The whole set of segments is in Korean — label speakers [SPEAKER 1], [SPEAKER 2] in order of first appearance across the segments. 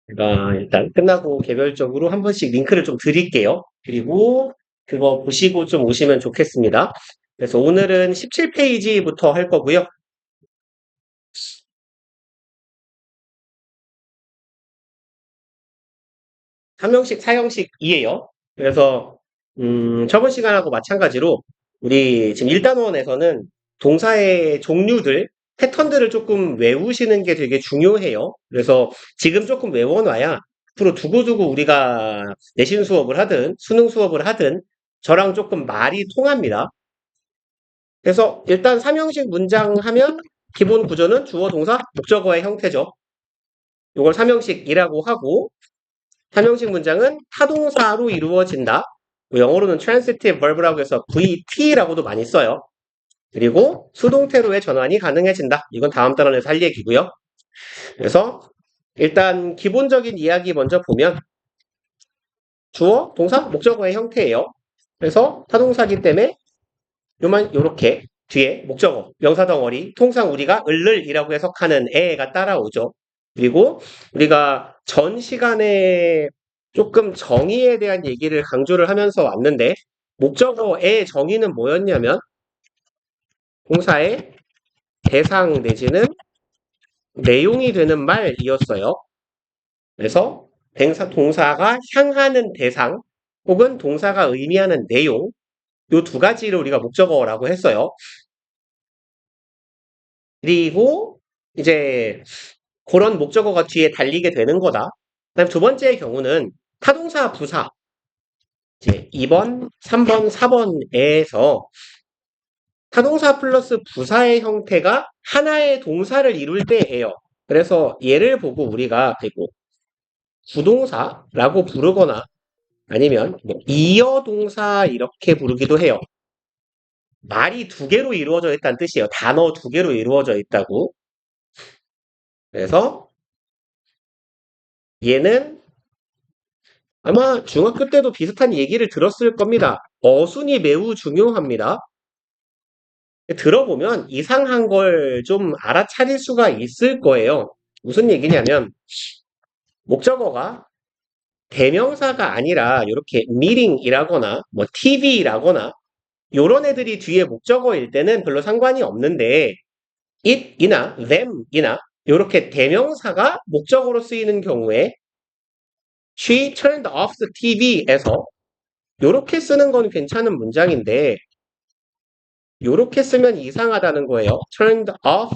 [SPEAKER 1] 제가 일단 끝나고 개별적으로 한 번씩 링크를 좀 드릴게요. 그리고 그거 보시고 좀 오시면 좋겠습니다. 그래서 오늘은 17페이지부터 할 거고요. 3형식, 4형식이에요. 그래서 저번 시간하고 마찬가지로 우리 지금 1단원에서는 동사의 종류들, 패턴들을 조금 외우시는 게 되게 중요해요. 그래서 지금 조금 외워놔야 앞으로 두고두고 우리가 내신 수업을 하든 수능 수업을 하든 저랑 조금 말이 통합니다. 그래서 일단 3형식 문장 하면 기본 구조는 주어, 동사, 목적어의 형태죠. 이걸 3형식이라고 하고 3형식 문장은 타동사로 이루어진다. 뭐 영어로는 transitive verb라고 해서 VT라고도 많이 써요. 그리고 수동태로의 전환이 가능해진다. 이건 다음 단원에서 할 얘기고요. 그래서 일단 기본적인 이야기 먼저 보면 주어, 동사, 목적어의 형태예요. 그래서 타동사기 때문에 요렇게 뒤에 목적어, 명사 덩어리, 통상 우리가 을을이라고 해석하는 애가 따라오죠. 그리고 우리가 전 시간에 조금 정의에 대한 얘기를 강조를 하면서 왔는데 목적어의 정의는 뭐였냐면 동사의 대상 내지는 내용이 되는 말이었어요. 그래서 동사가 향하는 대상 혹은 동사가 의미하는 내용 요 두 가지를 우리가 목적어라고 했어요. 그리고 이제 그런 목적어가 뒤에 달리게 되는 거다. 그다음 두 번째의 경우는 타동사 부사 이제 2번, 3번, 4번에서 타동사 플러스 부사의 형태가 하나의 동사를 이룰 때예요. 그래서 얘를 보고 우리가 그리고 부동사라고 부르거나 아니면 뭐 이어 동사 이렇게 부르기도 해요. 말이 두 개로 이루어져 있다는 뜻이에요. 단어 두 개로 이루어져 있다고. 그래서 얘는 아마 중학교 때도 비슷한 얘기를 들었을 겁니다. 어순이 매우 중요합니다. 들어보면 이상한 걸 좀 알아차릴 수가 있을 거예요. 무슨 얘기냐면 목적어가 대명사가 아니라 이렇게 meeting이라거나 뭐 TV라거나 요런 애들이 뒤에 목적어일 때는 별로 상관이 없는데 it이나 them이나 이렇게 대명사가 목적어로 쓰이는 경우에 she turned off the TV에서 요렇게 쓰는 건 괜찮은 문장인데 요렇게 쓰면 이상하다는 거예요. turned off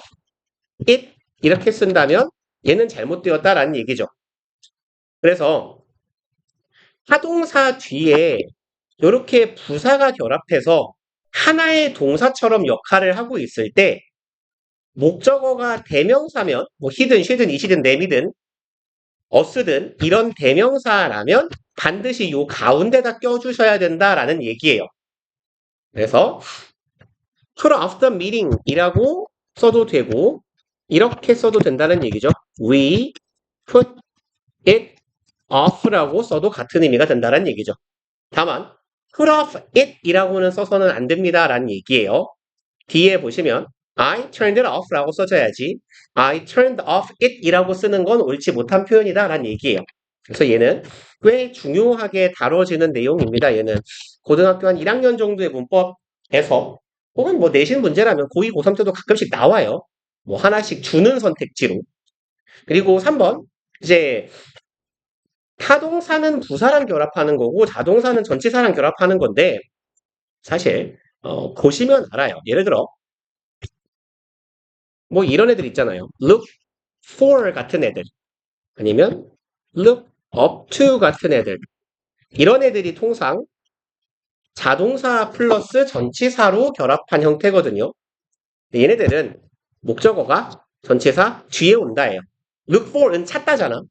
[SPEAKER 1] it 이렇게 쓴다면 얘는 잘못되었다라는 얘기죠. 그래서 타동사 뒤에 이렇게 부사가 결합해서 하나의 동사처럼 역할을 하고 있을 때 목적어가 대명사면 뭐 히든, 쉬든, 이시든, 내미든, 어스든 이런 대명사라면 반드시 요 가운데다 껴주셔야 된다라는 얘기예요. 그래서 put off the meeting 이라고 써도 되고 이렇게 써도 된다는 얘기죠. We put it off라고 써도 같은 의미가 된다는 얘기죠. 다만 put off it 이라고는 써서는 안 됩니다라는 얘기예요. 뒤에 보시면 I turned it off라고 써줘야지 I turned off it 이라고 쓰는 건 옳지 못한 표현이다라는 얘기예요. 그래서 얘는 꽤 중요하게 다뤄지는 내용입니다. 얘는 고등학교 한 1학년 정도의 문법에서 혹은 뭐 내신 문제라면 고2, 고3 때도 가끔씩 나와요. 뭐 하나씩 주는 선택지로. 그리고 3번 이제 타동사는 부사랑 결합하는 거고 자동사는 전치사랑 결합하는 건데 사실 보시면 알아요. 예를 들어 뭐 이런 애들 있잖아요. look for 같은 애들 아니면 look up to 같은 애들 이런 애들이 통상 자동사 플러스 전치사로 결합한 형태거든요. 얘네들은 목적어가 전치사 뒤에 온다예요. look for은 찾다잖아.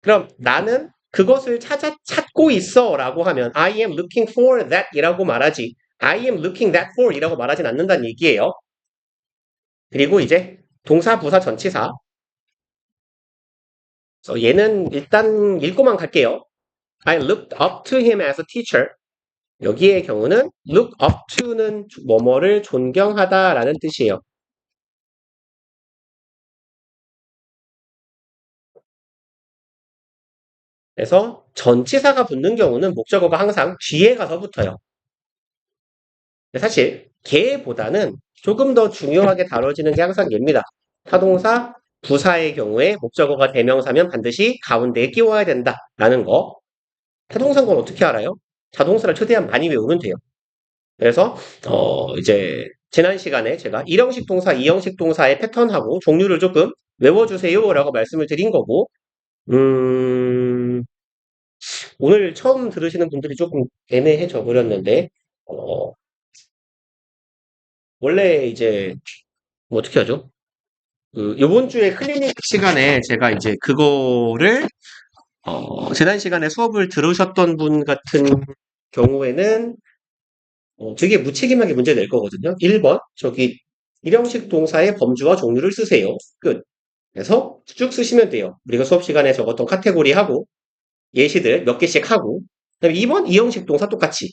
[SPEAKER 1] 그럼 나는 그것을 찾고 있어 라고 하면 I am looking for that 이라고 말하지 I am looking that for 이라고 말하진 않는다는 얘기예요. 그리고 이제 동사, 부사, 전치사 그래서 얘는 일단 읽고만 갈게요. I looked up to him as a teacher. 여기의 경우는 look up to는 뭐뭐를 존경하다라는 뜻이에요. 그래서 전치사가 붙는 경우는 목적어가 항상 뒤에 가서 붙어요. 근데 사실 걔보다는 조금 더 중요하게 다뤄지는 게 항상 얘입니다. 타동사, 부사의 경우에 목적어가 대명사면 반드시 가운데에 끼워야 된다라는 거. 타동사인 건 어떻게 알아요? 자동사를 최대한 많이 외우면 돼요. 그래서 이제 지난 시간에 제가 1형식 동사, 2형식 동사의 패턴하고 종류를 조금 외워주세요라고 말씀을 드린 거고, 음, 오늘 처음 들으시는 분들이 조금 애매해져 버렸는데, 어, 원래 이제 뭐 어떻게 하죠? 요번 주에 클리닉 시간에 제가 이제 그거를 지난 시간에 수업을 들으셨던 분 같은 경우에는 되게 무책임하게 문제 낼 거거든요. 1번 저기 일형식 동사의 범주와 종류를 쓰세요. 끝. 그래서 쭉 쓰시면 돼요. 우리가 수업 시간에 적었던 카테고리 하고 예시들 몇 개씩 하고 그다음에 2번 이형식 동사 똑같이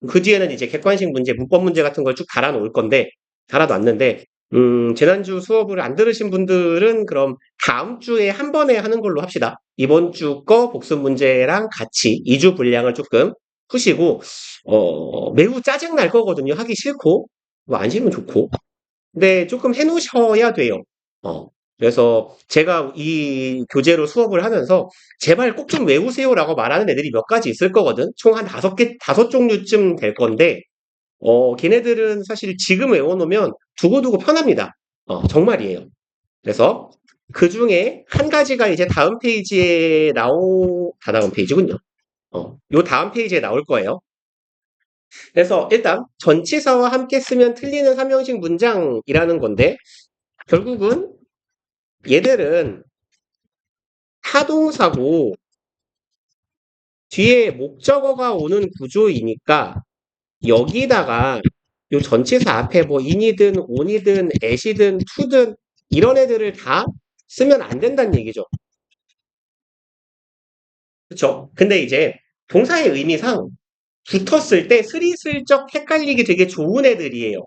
[SPEAKER 1] 그 뒤에는 이제 객관식 문제, 문법 문제 같은 걸 쭉 달아놓을 건데 달아놨는데 지난주 수업을 안 들으신 분들은 그럼 다음 주에 한 번에 하는 걸로 합시다. 이번 주 거 복습 문제랑 같이 2주 분량을 조금 푸시고 매우 짜증 날 거거든요. 하기 싫고 뭐 안 싫으면 좋고 근데 조금 해놓으셔야 돼요. 어, 그래서 제가 이 교재로 수업을 하면서 제발 꼭 좀 외우세요라고 말하는 애들이 몇 가지 있을 거거든. 총 한 5개, 5종류쯤 될 건데 걔네들은 사실 지금 외워놓으면 두고두고 편합니다. 정말이에요. 그래서 그 중에 한 가지가 이제 다음 페이지에 다음 페이지군요. 요 다음 페이지에 나올 거예요. 그래서 일단 전치사와 함께 쓰면 틀리는 3형식 문장이라는 건데 결국은 얘들은 타동사고 뒤에 목적어가 오는 구조이니까 여기다가 요 전치사 앞에 뭐 in이든 on이든 at이든 to든 이런 애들을 다 쓰면 안 된다는 얘기죠. 그쵸? 근데 이제 동사의 의미상 붙었을 때 스리슬쩍 헷갈리기 되게 좋은 애들이에요.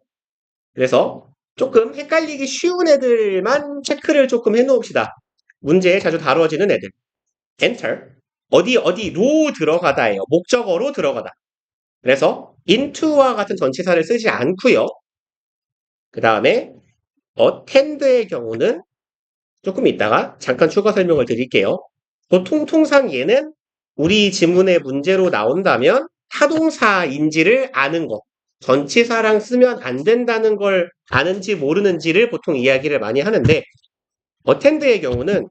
[SPEAKER 1] 그래서 조금 헷갈리기 쉬운 애들만 체크를 조금 해놓읍시다. 문제에 자주 다뤄지는 애들. enter. 어디로 들어가다예요. 목적어로 들어가다. 그래서 into와 같은 전치사를 쓰지 않고요. 그 다음에 attend의 경우는 조금 이따가 잠깐 추가 설명을 드릴게요. 보통 통상 얘는 우리 지문의 문제로 나온다면 타동사인지를 아는 것. 전치사랑 쓰면 안 된다는 걸 아는지 모르는지를 보통 이야기를 많이 하는데 attend의 경우는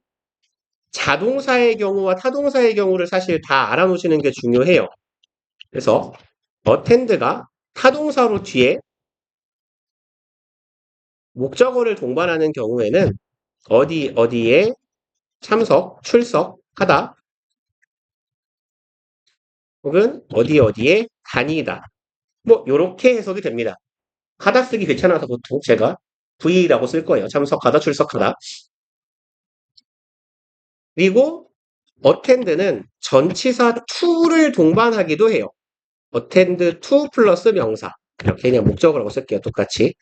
[SPEAKER 1] 자동사의 경우와 타동사의 경우를 사실 다 알아놓으시는 게 중요해요. 그래서 attend가 타동사로 뒤에 목적어를 동반하는 경우에는 어디에 참석, 출석하다 혹은 어디에 다니다 뭐 요렇게 해석이 됩니다. 하다 쓰기 귀찮아서 보통 제가 V라고 쓸 거예요. 참석하다, 출석하다. 그리고 attend는 전치사 to를 동반하기도 해요. attend to 플러스 명사. 이렇게 그냥 목적어라고 쓸게요. 똑같이.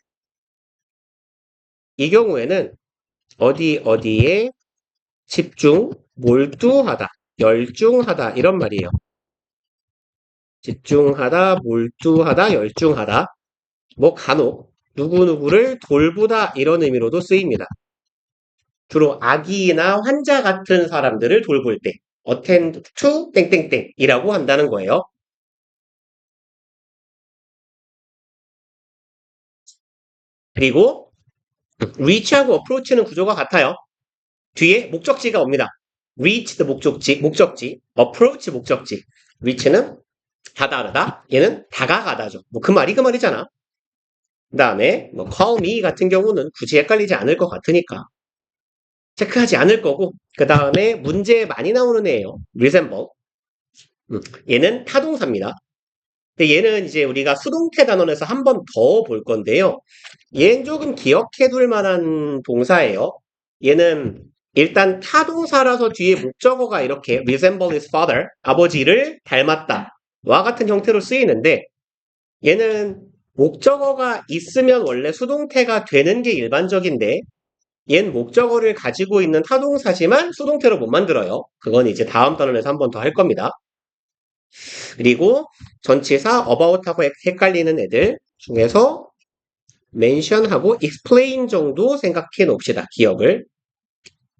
[SPEAKER 1] 이 경우에는 어디에 집중, 몰두하다, 열중하다 이런 말이에요. 집중하다, 몰두하다, 열중하다. 뭐 간혹 누구누구를 돌보다 이런 의미로도 쓰입니다. 주로 아기나 환자 같은 사람들을 돌볼 때 attend to 땡땡땡이라고 한다는 거예요. 그리고 reach하고 approach는 구조가 같아요. 뒤에 목적지가 옵니다. reach 목적지, approach 목적지. reach는 다다르다, 얘는 다가가다죠. 뭐 그 말이 그 말이잖아. 그 다음에 뭐 call me 같은 경우는 굳이 헷갈리지 않을 것 같으니까 체크하지 않을 거고 그 다음에 문제에 많이 나오는 애예요. resemble. 얘는 타동사입니다. 근데 얘는 이제 우리가 수동태 단원에서 한 번 더 볼 건데요. 얘는 조금 기억해둘 만한 동사예요. 얘는 일단 타동사라서 뒤에 목적어가 이렇게 resemble his father, 아버지를 닮았다. 와 같은 형태로 쓰이는데 얘는 목적어가 있으면 원래 수동태가 되는 게 일반적인데 얘는 목적어를 가지고 있는 타동사지만 수동태로 못 만들어요. 그건 이제 다음 단원에서 한 번 더 할 겁니다. 그리고 전치사 about하고 헷갈리는 애들 중에서 mention하고 explain 정도 생각해 놓읍시다. 기억을.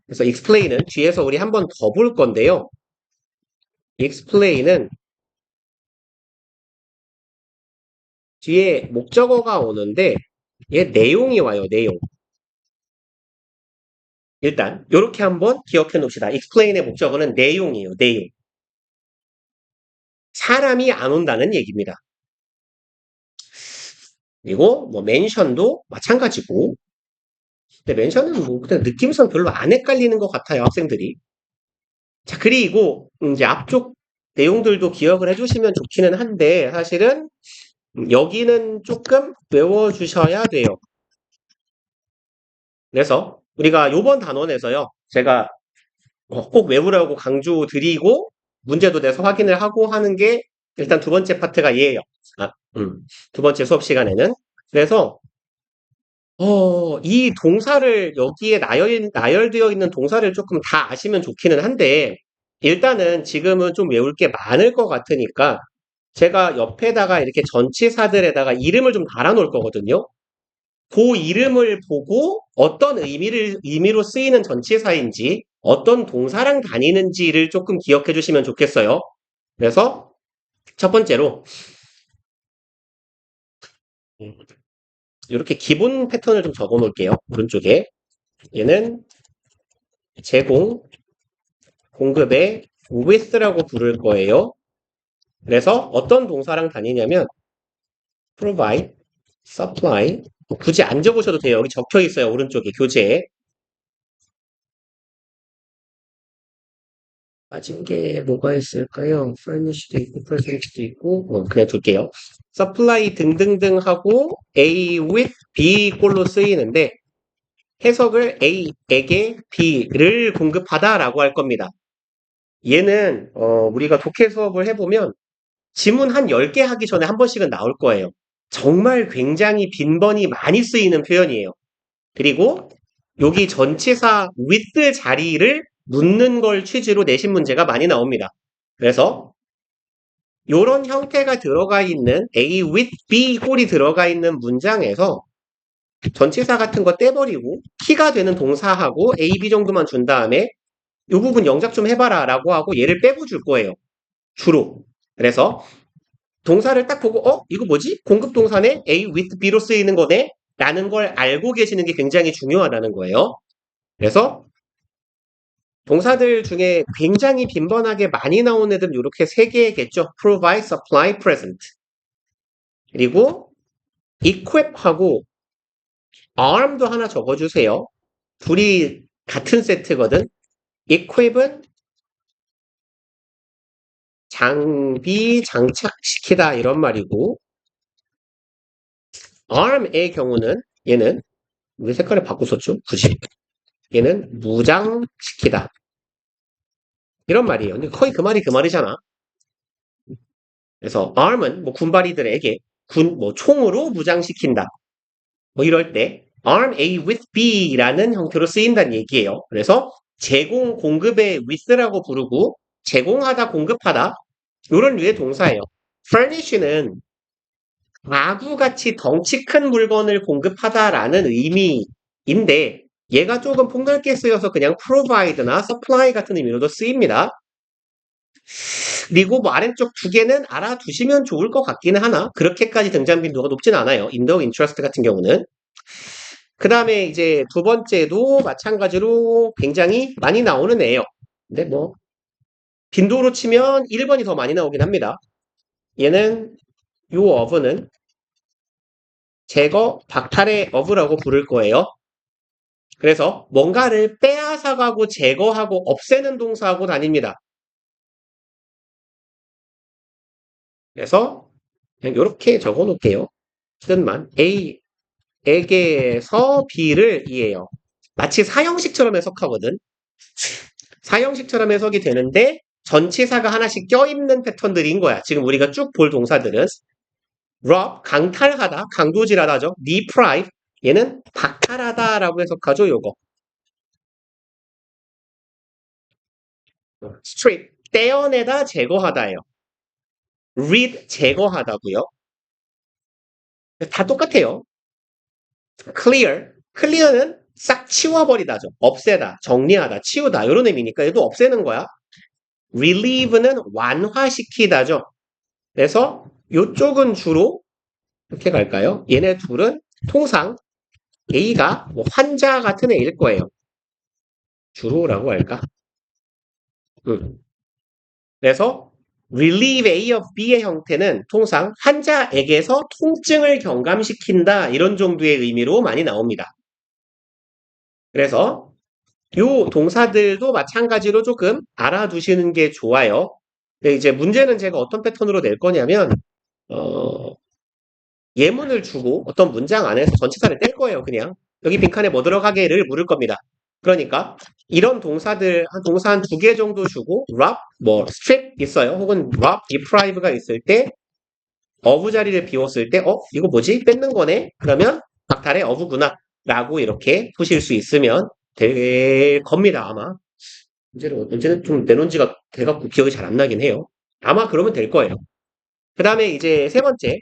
[SPEAKER 1] 그래서 explain은 뒤에서 우리 한 번 더 볼 건데요. explain은 뒤에 목적어가 오는데 얘 내용이 와요. 내용. 일단 이렇게 한번 기억해 놓읍시다. explain의 목적어는 내용이에요. 내용. 사람이 안 온다는 얘기입니다. 그리고 뭐 mention도 마찬가지고. 근데 mention은 뭐 그냥 느낌상 별로 안 헷갈리는 것 같아요. 학생들이. 자, 그리고 이제 앞쪽 내용들도 기억을 해주시면 좋기는 한데 사실은 여기는 조금 외워주셔야 돼요. 그래서 우리가 요번 단원에서요. 제가 꼭 외우라고 강조 드리고 문제도 내서 확인을 하고 하는 게 일단 두 번째 파트가 얘예요. 아, 두 번째 수업 시간에는. 그래서 이 동사를 여기에 나열되어 있는 동사를 조금 다 아시면 좋기는 한데 일단은 지금은 좀 외울 게 많을 것 같으니까 제가 옆에다가 이렇게 전치사들에다가 이름을 좀 달아놓을 거거든요. 그 이름을 보고 어떤 의미로 쓰이는 전치사인지 어떤 동사랑 다니는지를 조금 기억해 주시면 좋겠어요. 그래서 첫 번째로 이렇게 기본 패턴을 좀 적어 놓을게요. 오른쪽에. 얘는 제공, 공급의 with라고 부를 거예요. 그래서 어떤 동사랑 다니냐면 provide, supply 굳이 안 적으셔도 돼요. 여기 적혀 있어요. 오른쪽에 교재에. 빠진 게 뭐가 있을까요? furnish도 있고 present도 있고 그냥 둘게요. supply 등등등 하고 A with B 꼴로 쓰이는데 해석을 A에게 B를 공급하다라고 할 겁니다. 얘는 우리가 독해 수업을 해보면 지문 한 10개 하기 전에 한 번씩은 나올 거예요. 정말 굉장히 빈번히 많이 쓰이는 표현이에요. 그리고 여기 전치사 with 자리를 묻는 걸 취지로 내신 문제가 많이 나옵니다. 그래서 이런 형태가 들어가 있는 A with B 꼴이 들어가 있는 문장에서 전치사 같은 거 떼버리고 키가 되는 동사하고 A, B 정도만 준 다음에 이 부분 영작 좀 해봐라 라고 하고 얘를 빼고 줄 거예요. 주로. 그래서 동사를 딱 보고 이거 뭐지? 공급 동사네? A with B로 쓰이는 거네? 라는 걸 알고 계시는 게 굉장히 중요하다는 거예요. 그래서 동사들 중에 굉장히 빈번하게 많이 나오는 애들은 이렇게 세 개겠죠. provide, supply, present. 그리고 equip하고 arm도 하나 적어주세요. 둘이 같은 세트거든. equip은 장비, 장착시키다 이런 말이고 arm의 경우는 얘는 우리 색깔을 바꿨었죠. 굳이. 얘는 무장시키다. 이런 말이에요. 근데 거의 그 말이 그 말이잖아. 그래서 arm은 뭐 군바리들에게 총으로 무장시킨다. 뭐 이럴 때 arm A with B라는 형태로 쓰인다는 얘기예요. 그래서 제공, 공급의 with라고 부르고 제공하다, 공급하다 이런 류의 동사예요. furnish는 가구같이 덩치 큰 물건을 공급하다라는 의미인데 얘가 조금 폭넓게 쓰여서 그냥 provide나 supply 같은 의미로도 쓰입니다. 그리고 뭐 아래쪽 두 개는 알아두시면 좋을 것 같기는 하나 그렇게까지 등장 빈도가 높진 않아요. in the interest 같은 경우는. 그 다음에 이제 두 번째도 마찬가지로 굉장히 많이 나오는 애예요. 근데 뭐 빈도로 치면 1번이 더 많이 나오긴 합니다. 얘는 요 of는 제거, 박탈의 of라고 부를 거예요. 그래서 뭔가를 빼앗아가고 제거하고 없애는 동사하고 다닙니다. 그래서 그냥 이렇게 적어 놓을게요. 뜻만 A에게서 B를 이해해요. 마치 사형식처럼 해석하거든. 사형식처럼 해석이 되는데 전치사가 하나씩 껴있는 패턴들인 거야. 지금 우리가 쭉 볼 동사들은 rob, 강탈하다, 강도질하다죠. deprive, 얘는 박탈하다라고 해석하죠. 요거. strip, 떼어내다, 제거하다예요. rid, 제거하다고요. 다 똑같아요. clear, clear는 싹 치워버리다죠. 없애다, 정리하다, 치우다 이런 의미니까 얘도 없애는 거야. relieve는 완화시키다죠. 그래서 이쪽은 주로 이렇게 갈까요? 얘네 둘은 통상 A가 뭐 환자 같은 애일 거예요. 주로라고 할까? 그래서 relieve A of B의 형태는 통상 환자에게서 통증을 경감시킨다 이런 정도의 의미로 많이 나옵니다. 그래서 요 동사들도 마찬가지로 조금 알아두시는 게 좋아요. 근데 이제 문제는 제가 어떤 패턴으로 낼 거냐면 예문을 주고 어떤 문장 안에서 전치사를 뗄 거예요, 그냥. 여기 빈칸에 뭐 들어가게를 물을 겁니다. 그러니까 이런 동사들 한 동사 한 두 개 정도 주고 rob, 뭐 strip 있어요. 혹은 rob, deprive가 있을 때 of 자리를 비웠을 때 이거 뭐지? 뺏는 거네? 그러면 박탈의 of구나 라고 이렇게 푸실 수 있으면 될 겁니다, 아마. 문제는 좀 내놓은 지가 돼갖고 기억이 잘 안 나긴 해요. 아마 그러면 될 거예요. 그 다음에 이제 세 번째.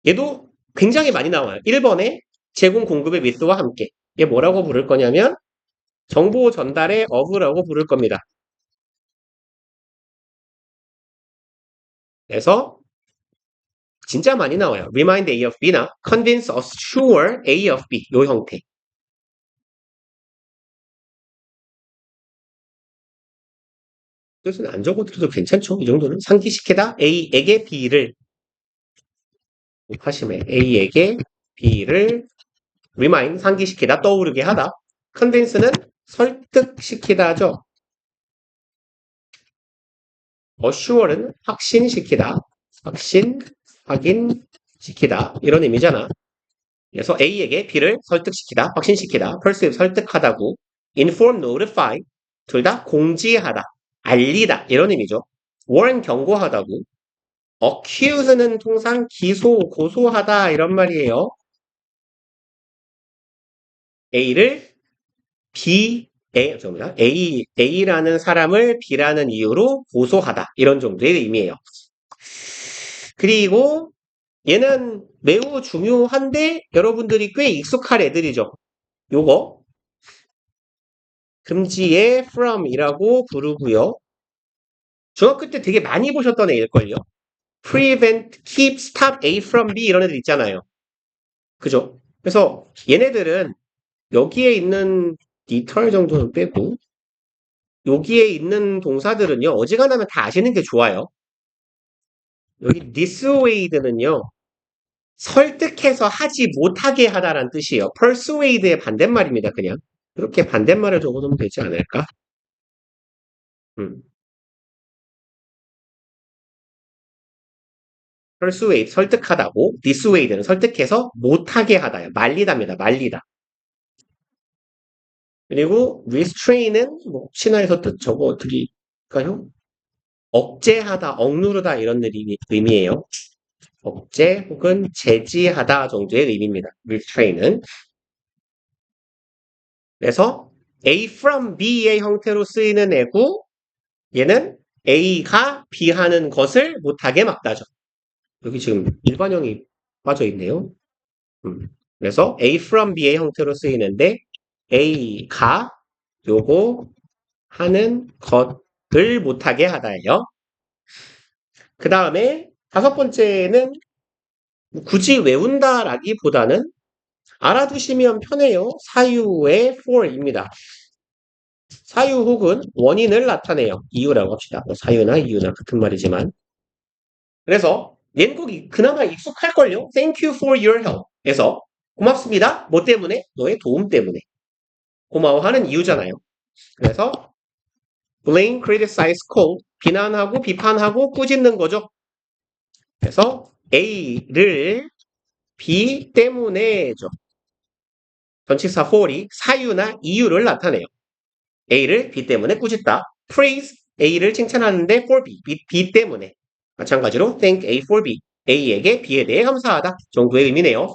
[SPEAKER 1] 얘도 굉장히 많이 나와요. 1번에 제공 공급의 밀도와 함께. 얘 뭐라고 부를 거냐면 정보 전달의 of라고 부를 겁니다. 그래서 진짜 많이 나와요. remind A of B나 convince us sure A of B 요 형태. 뜻은 안 적어드려도 괜찮죠? 이 정도는 상기시키다 A에게 B를 하심에 A에게 B를 remind 상기시키다 떠오르게 하다. convince는 설득시키다죠. assure는 확신시키다. 확인시키다. 이런 의미잖아. 그래서 A에게 B를 설득시키다, 확신시키다, persuade 설득하다고, inform, notify 둘 다 공지하다, 알리다 이런 의미죠. warn 경고하다고, accuse는 통상 기소, 고소하다 이런 말이에요. A를 A라는 사람을 B라는 이유로 고소하다 이런 정도의 의미예요. 그리고 얘는 매우 중요한데 여러분들이 꽤 익숙할 애들이죠. 요거 금지의 from이라고 부르고요. 중학교 때 되게 많이 보셨던 애일걸요. prevent, keep, stop A from B 이런 애들 있잖아요. 그죠? 그래서 얘네들은 여기에 있는 deter 정도는 빼고 여기에 있는 동사들은요. 어지간하면 다 아시는 게 좋아요. 여기 dissuade는요. 설득해서 하지 못하게 하다라는 뜻이에요. persuade의 반대말입니다. 그냥. 그렇게 반대말을 적어두면 되지 않을까? 음. persuade, 설득하다고, dissuade는 설득해서 못하게 하다요. 말리다입니다. 말리다. 그리고 restrain은 뭐 혹시나 해서 뜻 적어드릴까요? 억제하다, 억누르다 이런 의미예요. 억제 혹은 제지하다 정도의 의미입니다. restrain은. 그래서 A from B의 형태로 쓰이는 애고 얘는 A가 B 하는 것을 못하게 막다죠. 여기 지금 일반형이 빠져 있네요. 그래서 A from B의 형태로 쓰이는데 A가 요거 하는 것을 못하게 하다예요. 그 다음에 다섯 번째는 굳이 외운다라기보다는 알아두시면 편해요. 사유의 for입니다. 사유 혹은 원인을 나타내요. 이유라고 합시다. 뭐 사유나 이유나 같은 말이지만. 그래서 얘는 꼭 그나마 익숙할걸요. Thank you for your help. 에서 고맙습니다. 뭐 때문에? 너의 도움 때문에. 고마워하는 이유잖아요. 그래서 blame, criticize, scold 비난하고 비판하고 꾸짖는 거죠. 그래서 A를 B 때문에죠. 전치사 for이 사유나 이유를 나타내요. A를 B 때문에 꾸짖다. praise A를 칭찬하는데 for B 때문에. 마찬가지로 thank A for B. A에게 B에 대해 감사하다 정도의 의미네요.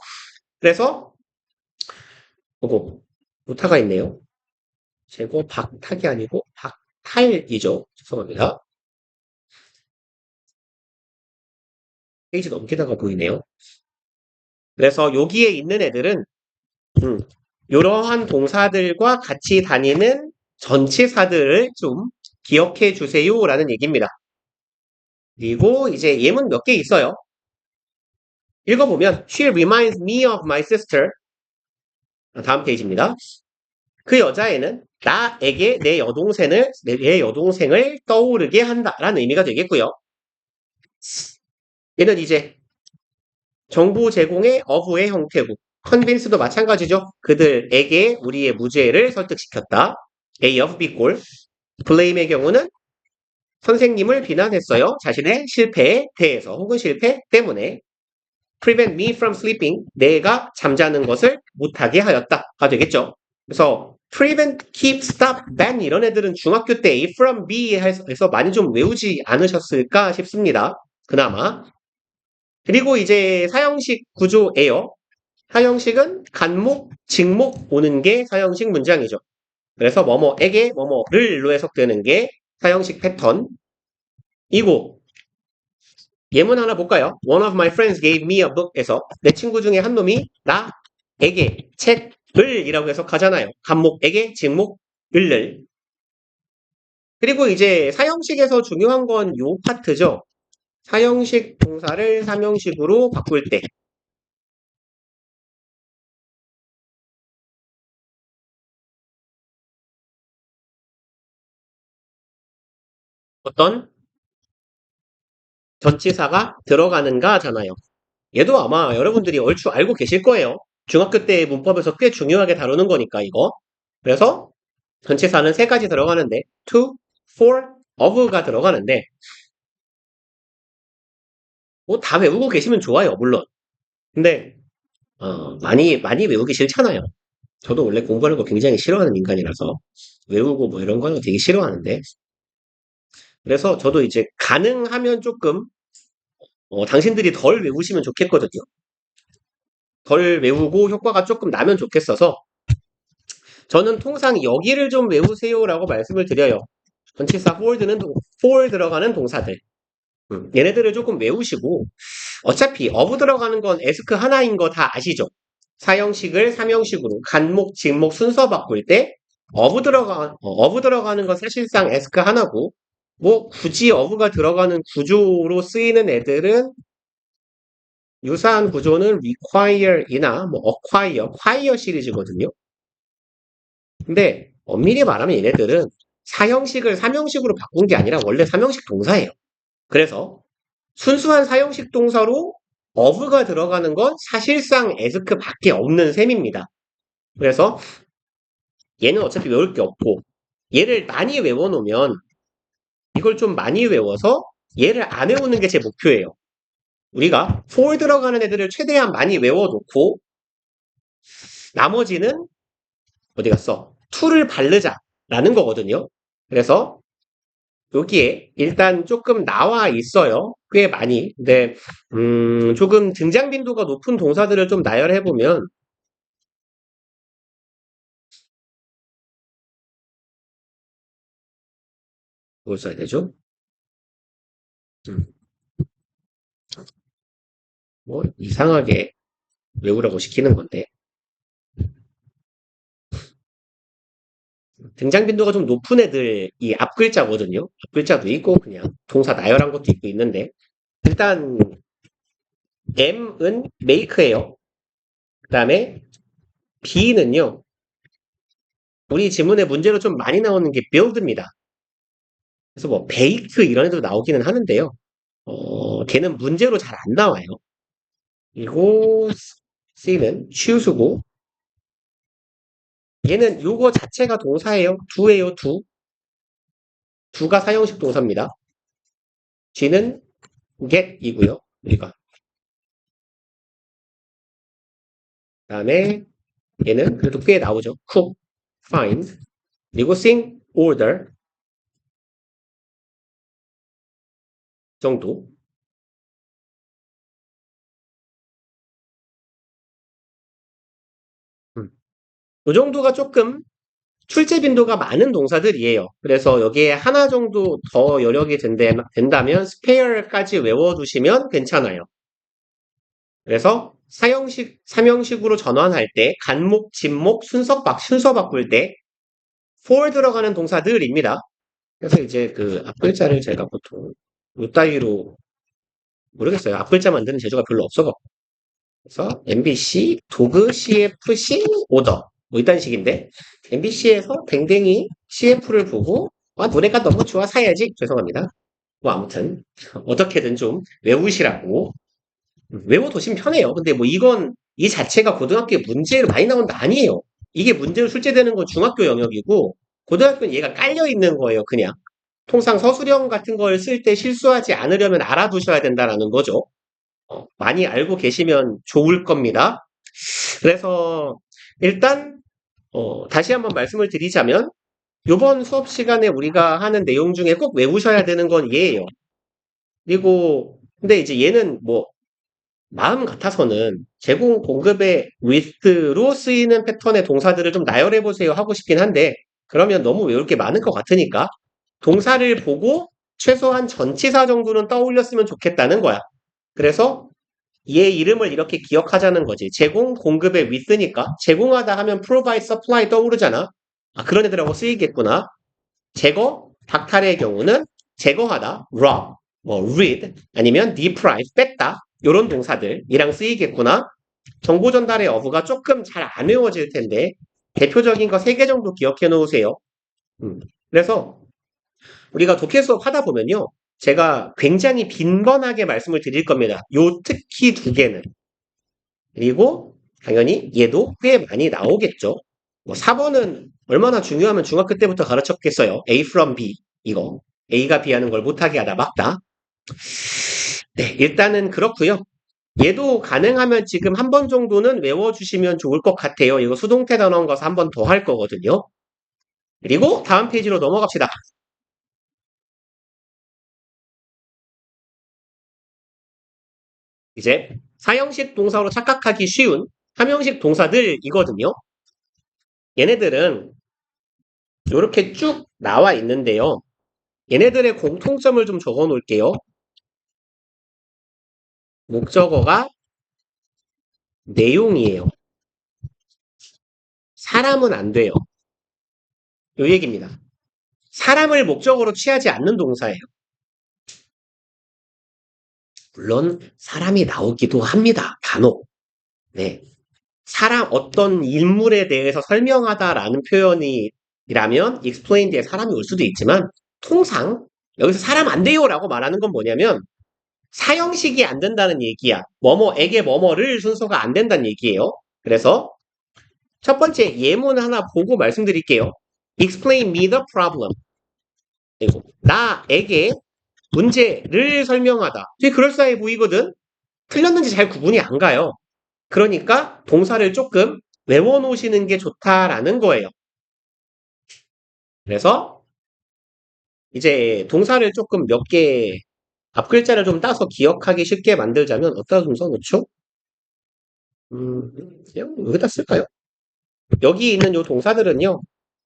[SPEAKER 1] 그래서 오타가 있네요. 제거 박탁이 아니고 타일이죠. 죄송합니다. 페이지 넘기다가 보이네요. 그래서 여기에 있는 애들은 음, 이러한 동사들과 같이 다니는 전치사들을 좀 기억해 주세요라는 얘기입니다. 그리고 이제 예문 몇 개 있어요. 읽어보면 She reminds me of my sister. 다음 페이지입니다. 그 여자애는 나에게 내 여동생을 떠오르게 한다라는 의미가 되겠고요. 얘는 이제 정보 제공의 어부의 형태고 convince도 마찬가지죠. 그들에게 우리의 무죄를 설득시켰다. A of B 꼴. blame의 경우는 선생님을 비난했어요. 자신의 실패에 대해서 혹은 실패 때문에 prevent me from sleeping. 내가 잠자는 것을 못하게 하였다가 되겠죠. 그래서 prevent, keep, stop, ban 이런 애들은 중학교 때 A from B에서 많이 좀 외우지 않으셨을까 싶습니다. 그나마. 그리고 이제 사형식 구조예요. 사형식은 간목, 직목 오는 게 사형식 문장이죠. 그래서 뭐뭐에게 뭐뭐를로 해석되는 게 사형식 패턴이고 예문 하나 볼까요? One of my friends gave me a book에서 내 친구 중에 한 놈이 나에게 책을 이라고 해석하잖아요. 간목에게 직목 을을 그리고 이제 사형식에서 중요한 건 요 파트죠. 사형식 동사를 삼형식으로 바꿀 때 어떤 전치사가 들어가는가잖아요. 얘도 아마 여러분들이 얼추 알고 계실 거예요. 중학교 때 문법에서 꽤 중요하게 다루는 거니까 이거. 그래서 전치사는 세 가지 들어가는데 to, for, of가 들어가는데 뭐 다 외우고 계시면 좋아요, 물론. 근데 많이 외우기 싫잖아요. 저도 원래 공부하는 거 굉장히 싫어하는 인간이라서 외우고 뭐 이런 거는 되게 싫어하는데 그래서 저도 이제 가능하면 조금 당신들이 덜 외우시면 좋겠거든요. 덜 외우고 효과가 조금 나면 좋겠어서 저는 통상 여기를 좀 외우세요라고 말씀을 드려요. 전치사 for 들어가는 동사들. 얘네들을 조금 외우시고 어차피 of 들어가는 건 에스크 하나인 거 다 아시죠? 사형식을 삼형식으로 간목, 직목 순서 바꿀 때 of 들어가는 건 사실상 에스크 하나고 뭐 굳이 of가 들어가는 구조로 쓰이는 애들은 유사한 구조는 require이나 뭐 acquire 시리즈거든요. 근데 엄밀히 말하면 얘네들은 사형식을 삼형식으로 바꾼 게 아니라 원래 삼형식 동사예요. 그래서 순수한 사형식 동사로 of가 들어가는 건 사실상 as크밖에 없는 셈입니다. 그래서 얘는 어차피 외울 게 없고 얘를 많이 외워놓으면 이걸 좀 많이 외워서 얘를 안 외우는 게 제 목표예요. 우리가 for 들어가는 애들을 최대한 많이 외워놓고 나머지는 어디 갔어? to를 바르자라는 거거든요. 그래서 여기에 일단 조금 나와 있어요. 꽤 많이. 근데 조금 등장 빈도가 높은 동사들을 좀 나열해 보면 뭘 써야 되죠? 음, 뭐 이상하게 외우라고 시키는 건데 등장 빈도가 좀 높은 애들이 앞글자거든요. 앞글자도 있고 그냥 동사 나열한 것도 있고 있는데 일단 M은 make예요. 그다음에 B는요. 우리 지문의 문제로 좀 많이 나오는 게 build입니다. 그래서 뭐 bake 이런 애도 나오기는 하는데요. 걔는 문제로 잘 안 나와요. 그리고 C는 choose고 얘는 요거 자체가 동사예요. do예요, do. do가 사형식 동사입니다. G는 get이고요. 우리가 그다음에 얘는 그래도 꽤 나오죠. cook, find, 그리고 sing, order 정도. 이 정도가 조금 출제 빈도가 많은 동사들이에요. 그래서 여기에 하나 정도 더 여력이 된다면 spare까지 외워두시면 괜찮아요. 그래서 삼형식으로 전환할 때, 간목, 진목, 순서 바꿀 때 for 들어가는 동사들입니다. 그래서 이제 그 앞글자를 제가 보통 이따위로 모르겠어요. 앞글자 만드는 재주가 별로 없어갖고. 그래서 MBC, 도그, CFC, 오더. 뭐 이딴 식인데 MBC에서 댕댕이 CF를 보고 노래가 너무 좋아 사야지. 죄송합니다. 뭐 아무튼 어떻게든 좀 외우시라고 외워두시면 편해요. 근데 뭐 이건 이 자체가 고등학교에 문제로 많이 나온다 아니에요. 이게 문제로 출제되는 건 중학교 영역이고 고등학교는 얘가 깔려 있는 거예요. 그냥 통상 서술형 같은 걸 쓸 때 실수하지 않으려면 알아두셔야 된다라는 거죠. 많이 알고 계시면 좋을 겁니다. 그래서 일단 다시 한번 말씀을 드리자면 이번 수업 시간에 우리가 하는 내용 중에 꼭 외우셔야 되는 건 얘예요. 그리고 근데 이제 얘는 뭐 마음 같아서는 제공 공급의 with로 쓰이는 패턴의 동사들을 좀 나열해 보세요 하고 싶긴 한데 그러면 너무 외울 게 많을 것 같으니까 동사를 보고 최소한 전치사 정도는 떠올렸으면 좋겠다는 거야. 그래서 얘 이름을 이렇게 기억하자는 거지. 제공, 공급의 with니까 제공하다 하면 provide, supply 떠오르잖아. 그런 애들하고 쓰이겠구나. 제거, 박탈의 경우는 제거하다, rob, 뭐 rid, 아니면 deprive, 뺐다. 요런 동사들이랑 쓰이겠구나. 정보 전달의 어부가 조금 잘 안 외워질 텐데 대표적인 거 3개 정도 기억해 놓으세요. 그래서 우리가 독해 수업 하다 보면요. 제가 굉장히 빈번하게 말씀을 드릴 겁니다. 요 특히 2개는. 그리고 당연히 얘도 꽤 많이 나오겠죠. 뭐 4번은 얼마나 중요하면 중학교 때부터 가르쳤겠어요. A from B 이거. A가 B 하는 걸 못하게 하다 막다. 네, 일단은 그렇고요. 얘도 가능하면 지금 한 번 정도는 외워주시면 좋을 것 같아요. 이거 수동태 단원 가서 한 번 더 할 거거든요. 그리고 다음 페이지로 넘어갑시다. 이제 사형식 동사로 착각하기 쉬운 삼형식 동사들이거든요. 얘네들은 이렇게 쭉 나와 있는데요. 얘네들의 공통점을 좀 적어 놓을게요. 목적어가 내용이에요. 사람은 안 돼요. 요 얘기입니다. 사람을 목적으로 취하지 않는 동사예요. 물론 사람이 나오기도 합니다. 간혹. 네. 어떤 인물에 대해서 설명하다라는 표현이라면 explain 뒤에 사람이 올 수도 있지만 통상 여기서 사람 안 돼요라고 말하는 건 뭐냐면 사형식이 안 된다는 얘기야. 뭐뭐에게 뭐뭐를 순서가 안 된다는 얘기예요. 그래서 첫 번째 예문 하나 보고 말씀드릴게요. Explain me the problem. 그리고 나에게 문제를 설명하다. 되게 그럴싸해 보이거든? 틀렸는지 잘 구분이 안 가요. 그러니까 동사를 조금 외워놓으시는 게 좋다라는 거예요. 그래서 이제 동사를 조금 몇 개 앞글자를 좀 따서 기억하기 쉽게 만들자면 어디다 좀 써놓죠? 그냥 여기다 쓸까요? 여기 있는 요 동사들은요.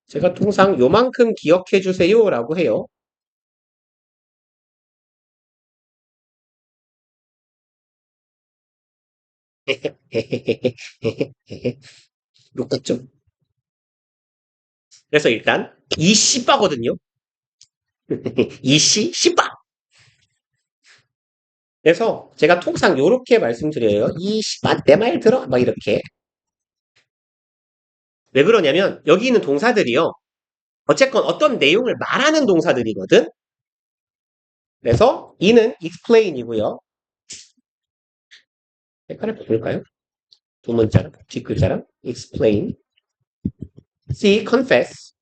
[SPEAKER 1] 제가 통상 요만큼 기억해 주세요라고 해요. 똑같죠? 그래서 일단 이 씨바거든요. 이 씨바. 그래서 제가 통상 요렇게 말씀드려요. 이 씨바 내 말 들어? 막 이렇게. 왜 그러냐면 여기 있는 동사들이요. 어쨌건 어떤 내용을 말하는 동사들이거든. 그래서 이는 explain이고요. 색깔을 바꿀까요? 두 문자랑 뒷글자랑 explain. C confess.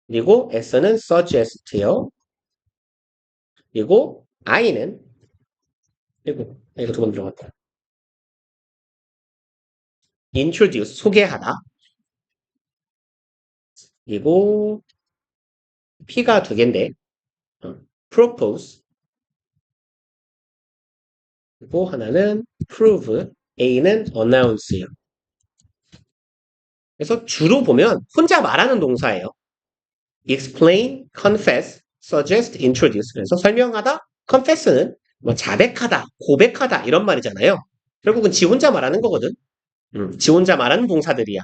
[SPEAKER 1] 그리고 S는 suggest요. 그리고 I는 이거 두 번 들어갔다. introduce 소개하다. 그리고 P가 2개인데 propose. 그리고 하나는 prove. A는 announce요. 그래서 주로 보면 혼자 말하는 동사예요. explain, confess, suggest, introduce. 그래서 설명하다, confess는 뭐 자백하다, 고백하다 이런 말이잖아요. 결국은 지 혼자 말하는 거거든. 지 혼자 말하는 동사들이야.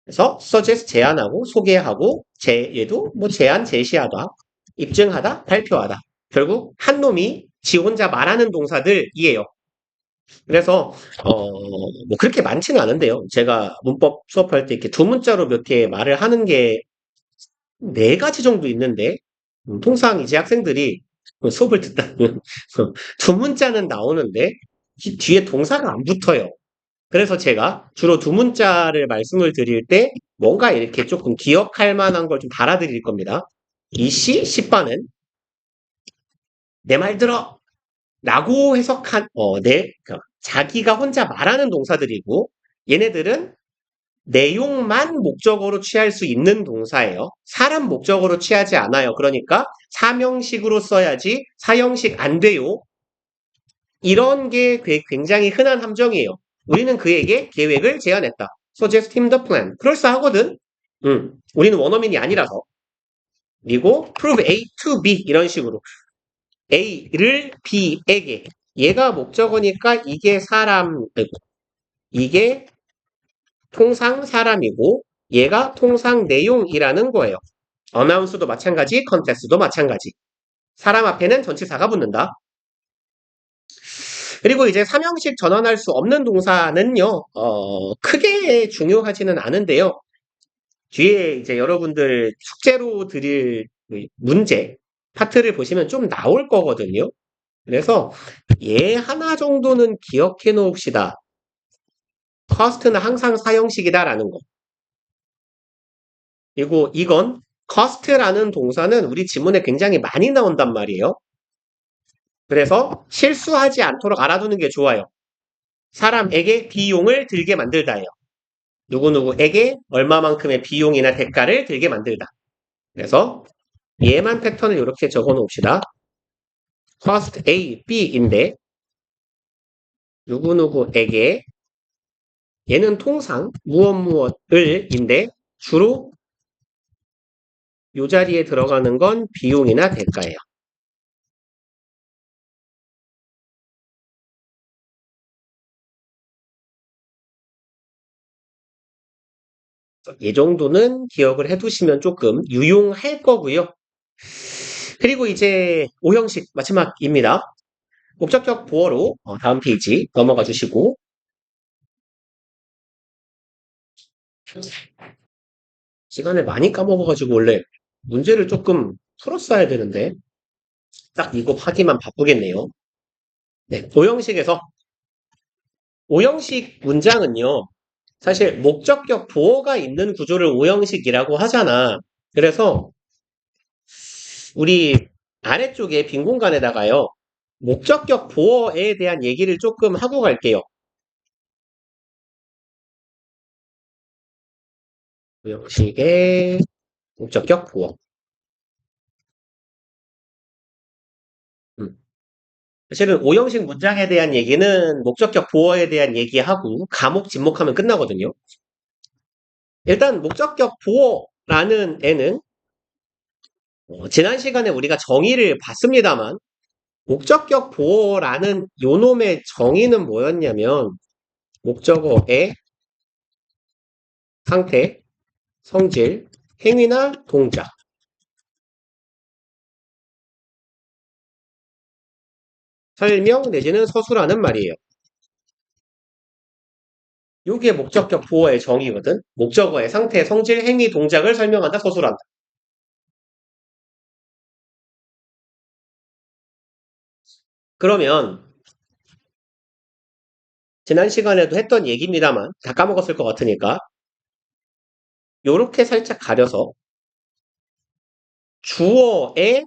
[SPEAKER 1] 그래서 suggest 제안하고 소개하고 얘도 뭐 제안 제시하다, 입증하다, 발표하다. 결국 한 놈이 지 혼자 말하는 동사들이에요. 그래서 뭐 그렇게 많지는 않은데요. 제가 문법 수업할 때 이렇게 두 문자로 몇 개 말을 하는 게 네 가지 정도 있는데 통상 이제 학생들이 수업을 듣다 보면 두 문자는 나오는데 뒤에 동사가 안 붙어요. 그래서 제가 주로 두 문자를 말씀을 드릴 때 뭔가 이렇게 조금 기억할 만한 걸 좀 달아드릴 겁니다. 이씨, 씨빠는 내 말 들어! 라고 해석한, 자기가 혼자 말하는 동사들이고, 얘네들은 내용만 목적어로 취할 수 있는 동사예요. 사람 목적어로 취하지 않아요. 그러니까 사명식으로 써야지 사형식 안 돼요. 이런 게 굉장히 흔한 함정이에요. 우리는 그에게 계획을 제안했다. Suggest him the plan. 그럴싸하거든. 우리는 원어민이 아니라서. 그리고 prove A to B 이런 식으로 A를 B에게 얘가 목적어니까 이게 통상 사람이고 얘가 통상 내용이라는 거예요. 어나운스도 마찬가지, 컨텍스트도 마찬가지. 사람 앞에는 전치사가 붙는다. 그리고 이제 삼형식 전환할 수 없는 동사는요, 크게 중요하지는 않은데요. 뒤에 이제 여러분들 숙제로 드릴 문제 파트를 보시면 좀 나올 거거든요. 그래서 얘 하나 정도는 기억해 놓읍시다. cost는 항상 사형식이다라는 거. 그리고 이건 cost라는 동사는 우리 지문에 굉장히 많이 나온단 말이에요. 그래서 실수하지 않도록 알아두는 게 좋아요. 사람에게 비용을 들게 만들다예요. 누구누구에게 얼마만큼의 비용이나 대가를 들게 만들다. 그래서 얘만 패턴을 이렇게 적어 놓읍시다. cost A, B인데 누구누구에게 얘는 통상 무엇무엇을인데 주로 이 자리에 들어가는 건 비용이나 대가예요. 이 정도는 기억을 해두시면 조금 유용할 거고요. 그리고 이제 오형식 마지막입니다. 목적격 보어로 다음 페이지 넘어가 주시고 시간을 많이 까먹어가지고 원래 문제를 조금 풀었어야 되는데 딱 이거 하기만 바쁘겠네요. 네, 오형식 문장은요. 사실 목적격 보어가 있는 구조를 오형식이라고 하잖아. 그래서 우리 아래쪽에 빈 공간에다가요. 목적격 보어에 대한 얘기를 조금 하고 갈게요. 오형식의 목적격 보어. 음. 사실은 오형식 문장에 대한 얘기는 목적격 보어에 대한 얘기하고 감옥 지목하면 끝나거든요. 일단 목적격 보어라는 애는 지난 시간에 우리가 정의를 봤습니다만 목적격 보어라는 요놈의 정의는 뭐였냐면 목적어의 상태, 성질, 행위나 동작, 설명 내지는 서술하는 말이에요. 요게 목적격 보어의 정의거든. 목적어의 상태, 성질, 행위, 동작을 설명한다, 서술한다. 그러면 지난 시간에도 했던 얘기입니다만 다 까먹었을 것 같으니까 요렇게 살짝 가려서 주어의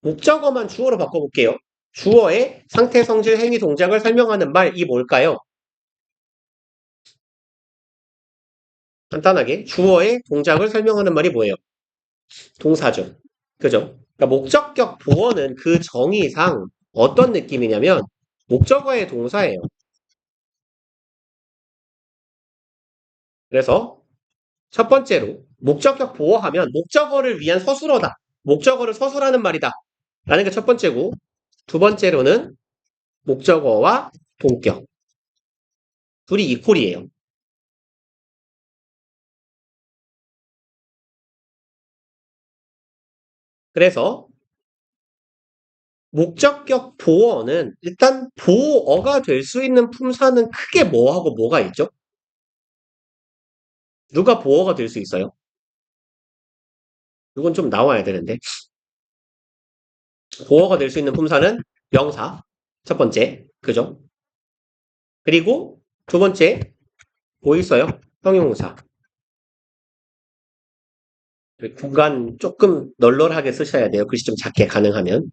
[SPEAKER 1] 목적어만 주어로 바꿔볼게요. 주어의 상태, 성질, 행위, 동작을 설명하는 말이 뭘까요? 간단하게 주어의 동작을 설명하는 말이 뭐예요? 동사죠. 그죠? 그러니까 목적격 보어는 그 정의상 어떤 느낌이냐면 목적어의 동사예요. 그래서 첫 번째로 목적격 보어하면 목적어를 위한 서술어다. 목적어를 서술하는 말이다. 라는 게 첫 번째고, 두 번째로는 목적어와 동격. 둘이 이퀄이에요. 그래서 목적격 보어는 일단 보어가 될 수 있는 품사는 크게 뭐하고 뭐가 있죠? 누가 보어가 될 수 있어요? 이건 좀 나와야 되는데. 보어가 될 수 있는 품사는 명사. 첫 번째. 그죠? 그리고 두 번째. 뭐 있어요? 형용사. 공간 조금 널널하게 쓰셔야 돼요. 글씨 좀 작게 가능하면.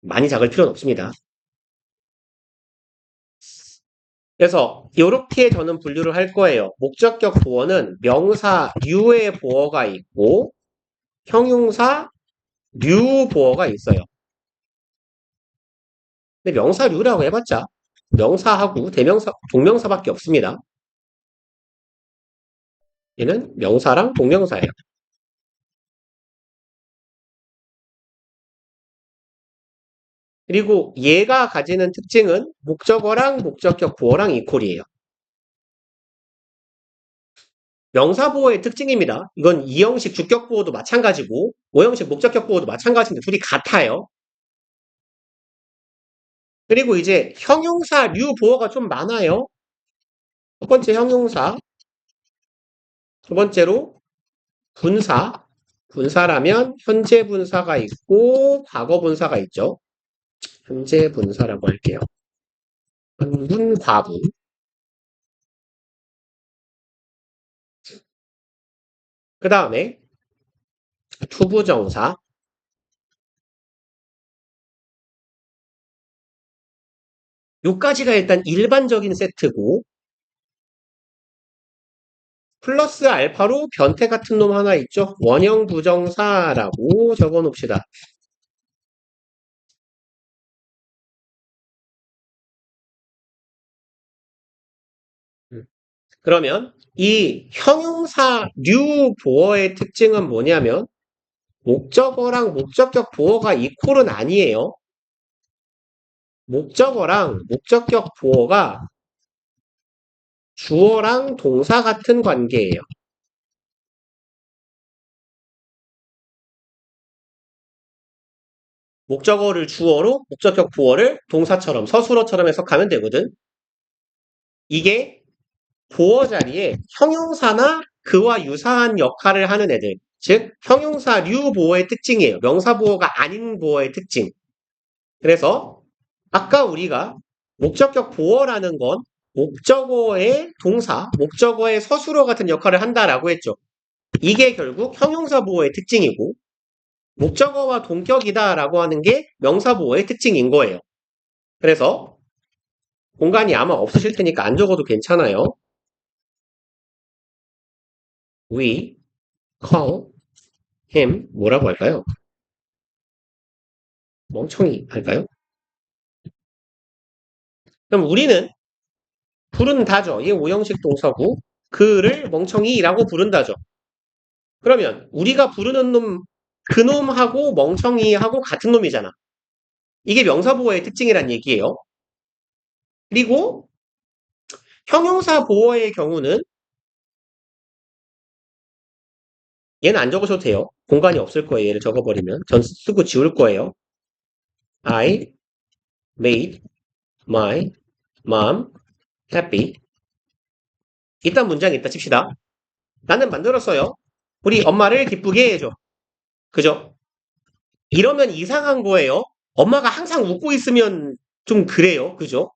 [SPEAKER 1] 많이 작을 필요는 없습니다. 그래서 이렇게 저는 분류를 할 거예요. 목적격 보어는 명사 류의 보어가 있고 형용사 류 보어가 있어요. 근데 명사 류라고 해봤자 명사하고 대명사, 동명사밖에 없습니다. 얘는 명사랑 동명사예요. 그리고 얘가 가지는 특징은 목적어랑 목적격 보어랑 이퀄이에요. 명사보호의 특징입니다. 이건 2형식 주격보호도 마찬가지고 5형식 목적격 보호도 마찬가지인데 둘이 같아요. 그리고 이제 형용사류 보호가 좀 많아요. 첫 번째 형용사, 두 번째로 분사. 분사라면 현재 분사가 있고 과거 분사가 있죠. 현재 분사라고 할게요. 현분 과분. 그 다음에 투부정사. 요까지가 일단 일반적인 세트고 플러스 알파로 변태 같은 놈 하나 있죠. 원형 부정사라고 적어 놓읍시다. 그러면 이 형용사류 보어의 특징은 뭐냐면 목적어랑 목적격 보어가 이퀄은 아니에요. 목적어랑 목적격 보어가 주어랑 동사 같은 관계예요. 목적어를 주어로 목적격 보어를 동사처럼 서술어처럼 해석하면 되거든. 이게 보어 자리에 형용사나 그와 유사한 역할을 하는 애들, 즉 형용사류 보어의 특징이에요. 명사 보어가 아닌 보어의 특징. 그래서 아까 우리가 목적격 보어라는 건 목적어의 동사, 목적어의 서술어 같은 역할을 한다라고 했죠. 이게 결국 형용사 보어의 특징이고 목적어와 동격이다라고 하는 게 명사 보어의 특징인 거예요. 그래서 공간이 아마 없으실 테니까 안 적어도 괜찮아요. We call him 뭐라고 할까요? 멍청이 할까요? 그럼 우리는 부른다죠. 얘 오형식 동사고 그를 멍청이라고 부른다죠. 그러면 우리가 부르는 놈 그놈하고 멍청이하고 같은 놈이잖아. 이게 명사 보어의 특징이란 얘기예요. 그리고 형용사 보어의 경우는 얘는 안 적으셔도 돼요. 공간이 없을 거예요. 얘를 적어버리면. 전 쓰고 지울 거예요. I made my mom happy. 이딴 문장이 있다 칩시다. 나는 만들었어요. 우리 엄마를 기쁘게 해줘. 그죠? 이러면 이상한 거예요. 엄마가 항상 웃고 있으면 좀 그래요. 그죠?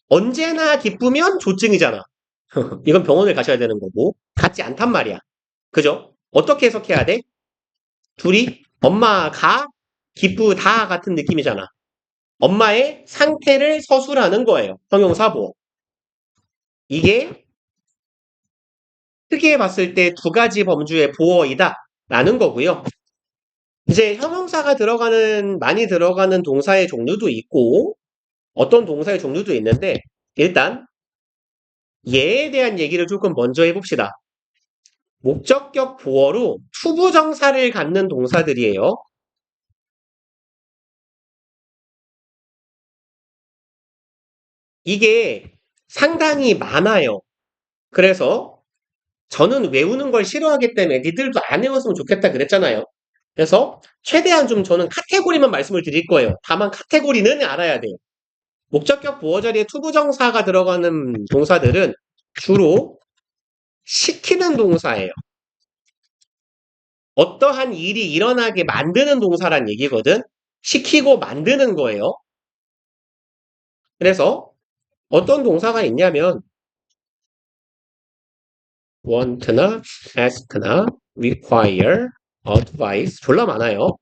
[SPEAKER 1] 언제나 기쁘면 조증이잖아. 이건 병원을 가셔야 되는 거고. 같지 않단 말이야. 그죠? 어떻게 해석해야 돼? 둘이 엄마가 기쁘다 같은 느낌이잖아. 엄마의 상태를 서술하는 거예요. 형용사보. 이게 크게 봤을 때 두 가지 범주의 보어이다. 라는 거고요. 이제 형용사가 많이 들어가는 동사의 종류도 있고, 어떤 동사의 종류도 있는데, 일단, 얘에 대한 얘기를 조금 먼저 해봅시다. 목적격 보어로 투부정사를 갖는 동사들이에요. 이게 상당히 많아요. 그래서 저는 외우는 걸 싫어하기 때문에 니들도 안 외웠으면 좋겠다 그랬잖아요. 그래서 최대한 좀 저는 카테고리만 말씀을 드릴 거예요. 다만 카테고리는 알아야 돼요. 목적격 보어 자리에 투부정사가 들어가는 동사들은 주로 시키는 동사예요. 어떠한 일이 일어나게 만드는 동사란 얘기거든. 시키고 만드는 거예요. 그래서 어떤 동사가 있냐면 want나 ask나 require, advise 졸라 많아요.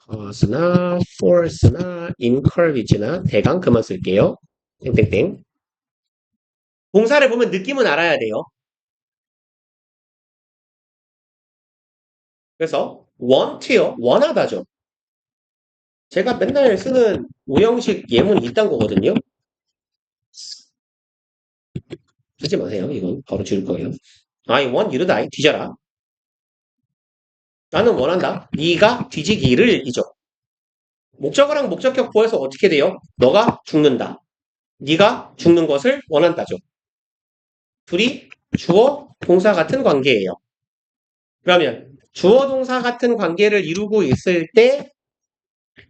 [SPEAKER 1] cause나 force나 encourage나 대강 그만 쓸게요. 땡땡땡. 동사를 보면 느낌은 알아야 돼요. 그래서 want요. 원하다죠. 제가 맨날 쓰는 오형식 예문이 있단 거거든요. 쓰지 마세요. 이건 바로 지울 거예요. I want you to die. 뒤져라. 나는 원한다. 네가 뒤지기를 이죠. 목적어랑 목적격 보에서 어떻게 돼요? 너가 죽는다. 네가 죽는 것을 원한다죠. 둘이 주어, 동사 같은 관계예요. 그러면 주어, 동사 같은 관계를 이루고 있을 때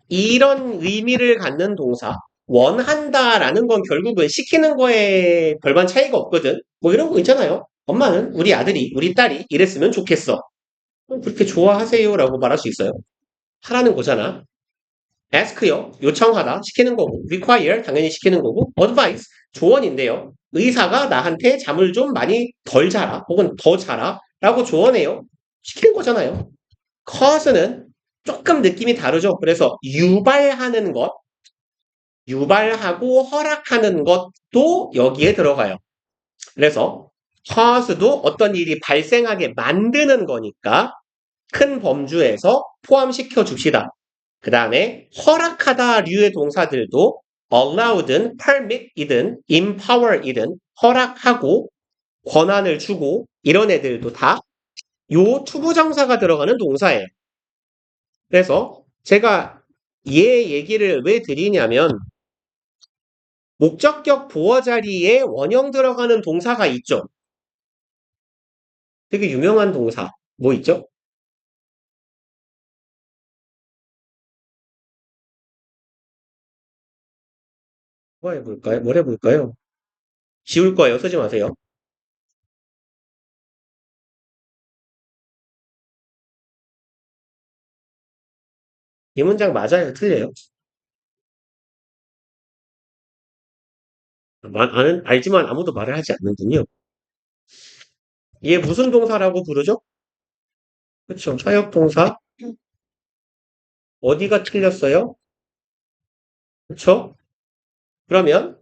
[SPEAKER 1] 이런 의미를 갖는 동사, 원한다라는 건 결국은 시키는 거에 별반 차이가 없거든. 뭐 이런 거 있잖아요. 엄마는 우리 아들이, 우리 딸이 이랬으면 좋겠어. 그렇게 좋아하세요라고 말할 수 있어요. 하라는 거잖아. ask요. 요청하다. 시키는 거고. require. 당연히 시키는 거고. advice. 조언인데요. 의사가 나한테 잠을 좀 많이 덜 자라. 혹은 더 자라. 라고 조언해요. 시키는 거잖아요. cause는 조금 느낌이 다르죠. 그래서 유발하는 것, 유발하고 허락하는 것도 여기에 들어가요. 그래서 cause도 어떤 일이 발생하게 만드는 거니까 큰 범주에서 포함시켜 줍시다. 그 다음에 허락하다 류의 동사들도 allow든 permit이든 empower이든 허락하고 권한을 주고 이런 애들도 다 요 투부정사가 들어가는 동사예요. 그래서 제가 얘 얘기를 왜 드리냐면 목적격 보어 자리에 원형 들어가는 동사가 있죠. 되게 유명한 동사 뭐 있죠? 뭐 해볼까요? 뭘 해볼까요? 지울 거예요. 쓰지 마세요. 이 문장 맞아요? 틀려요? 알지만 아무도 말을 하지 않는군요. 얘 무슨 동사라고 부르죠? 그쵸. 사역동사. 어디가 틀렸어요? 그쵸? 그러면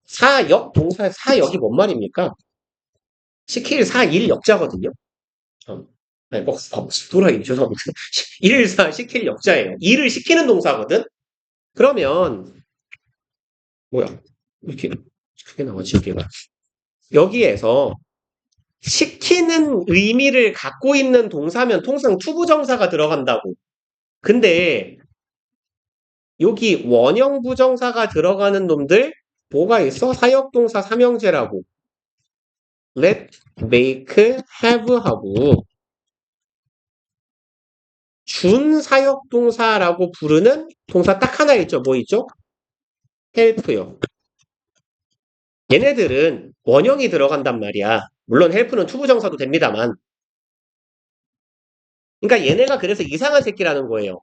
[SPEAKER 1] 사역 동사의 사역이 뭔 말입니까? 시킬 사일 역자거든요. 어. 아니, 도라이 죄송합니다. 일사 시킬 역자예요. 일을 시키는 동사거든. 그러면 뭐야? 이렇게 크게 나왔지 여기가. 여기에서 시키는 의미를 갖고 있는 동사면 통상 투부정사가 들어간다고. 근데 여기 원형 부정사가 들어가는 놈들 뭐가 있어? 사역동사 삼형제라고. let, make, have 하고 준사역동사라고 부르는 동사 딱 하나 있죠. 뭐 있죠? help요. 얘네들은 원형이 들어간단 말이야. 물론 help는 투부정사도 됩니다만. 그러니까 얘네가 그래서 이상한 새끼라는 거예요.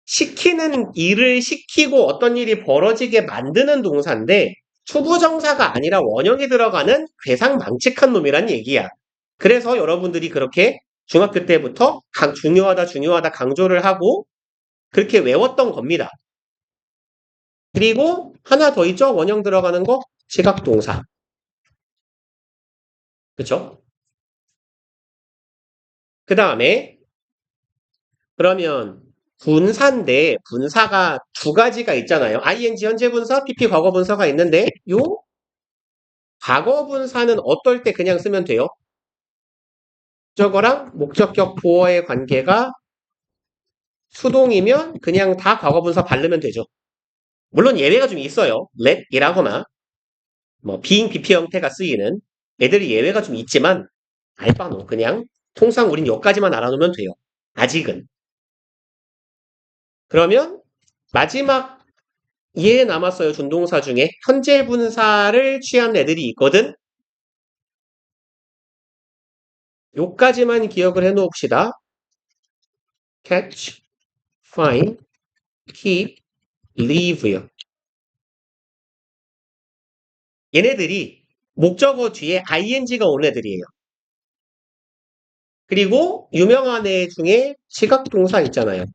[SPEAKER 1] 시키는 일을 시키고 어떤 일이 벌어지게 만드는 동사인데 투부정사가 아니라 원형이 들어가는 괴상망측한 놈이란 얘기야. 그래서 여러분들이 그렇게 중학교 때부터 중요하다 중요하다 강조를 하고 그렇게 외웠던 겁니다. 그리고 하나 더 있죠? 원형 들어가는 거? 지각동사. 그쵸? 그 다음에 그러면 분사인데 분사가 두 가지가 있잖아요. ing 현재 분사, pp 과거 분사가 있는데 요 과거 분사는 어떨 때 그냥 쓰면 돼요? 목적어랑 목적격 보어의 관계가 수동이면 그냥 다 과거 분사 바르면 되죠. 물론 예외가 좀 있어요. let이라거나 뭐 being, BP 형태가 쓰이는 애들이 예외가 좀 있지만 알바노 그냥 통상 우린 여기까지만 알아놓으면 돼요. 아직은. 그러면 마지막 얘 남았어요. 준동사 중에 현재 분사를 취한 애들이 있거든. 요까지만 기억을 해놓읍시다. catch, find, keep, leave요. 얘네들이 목적어 뒤에 ing가 오는 애들이에요. 그리고 유명한 애 중에 지각동사 있잖아요.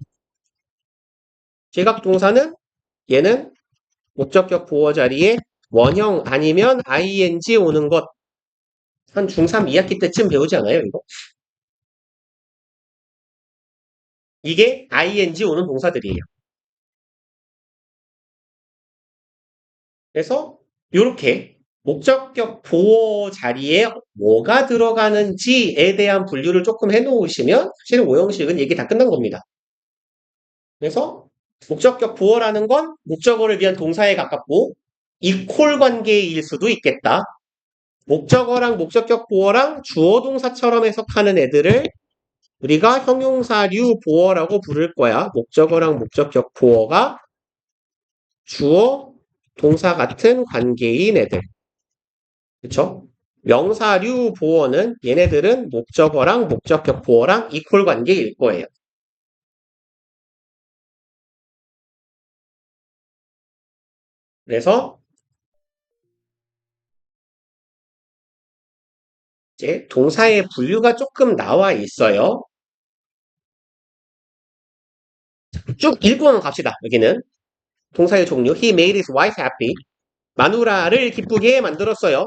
[SPEAKER 1] 지각동사는 얘는 목적격 보어 자리에 원형 아니면 ing 오는 것. 한 중3 2학기 때쯤 배우지 않아요, 이거? 이게 ing 오는 동사들이에요. 그래서 이렇게 목적격 보어 자리에 뭐가 들어가는지에 대한 분류를 조금 해놓으시면 사실은 오형식은 얘기 다 끝난 겁니다. 그래서 목적격 보어라는 건 목적어를 위한 동사에 가깝고 이퀄 관계일 수도 있겠다. 목적어랑 목적격 보어랑 주어 동사처럼 해석하는 애들을 우리가 형용사류 보어라고 부를 거야. 목적어랑 목적격 보어가 주어 동사 같은 관계인 애들. 그쵸? 명사류 보어는 얘네들은 목적어랑 목적격 보어랑 이퀄 관계일 거예요. 그래서 이제 동사의 분류가 조금 나와 있어요. 쭉 읽고 갑시다. 여기는 동사의 종류. He made his wife happy. 마누라를 기쁘게 만들었어요.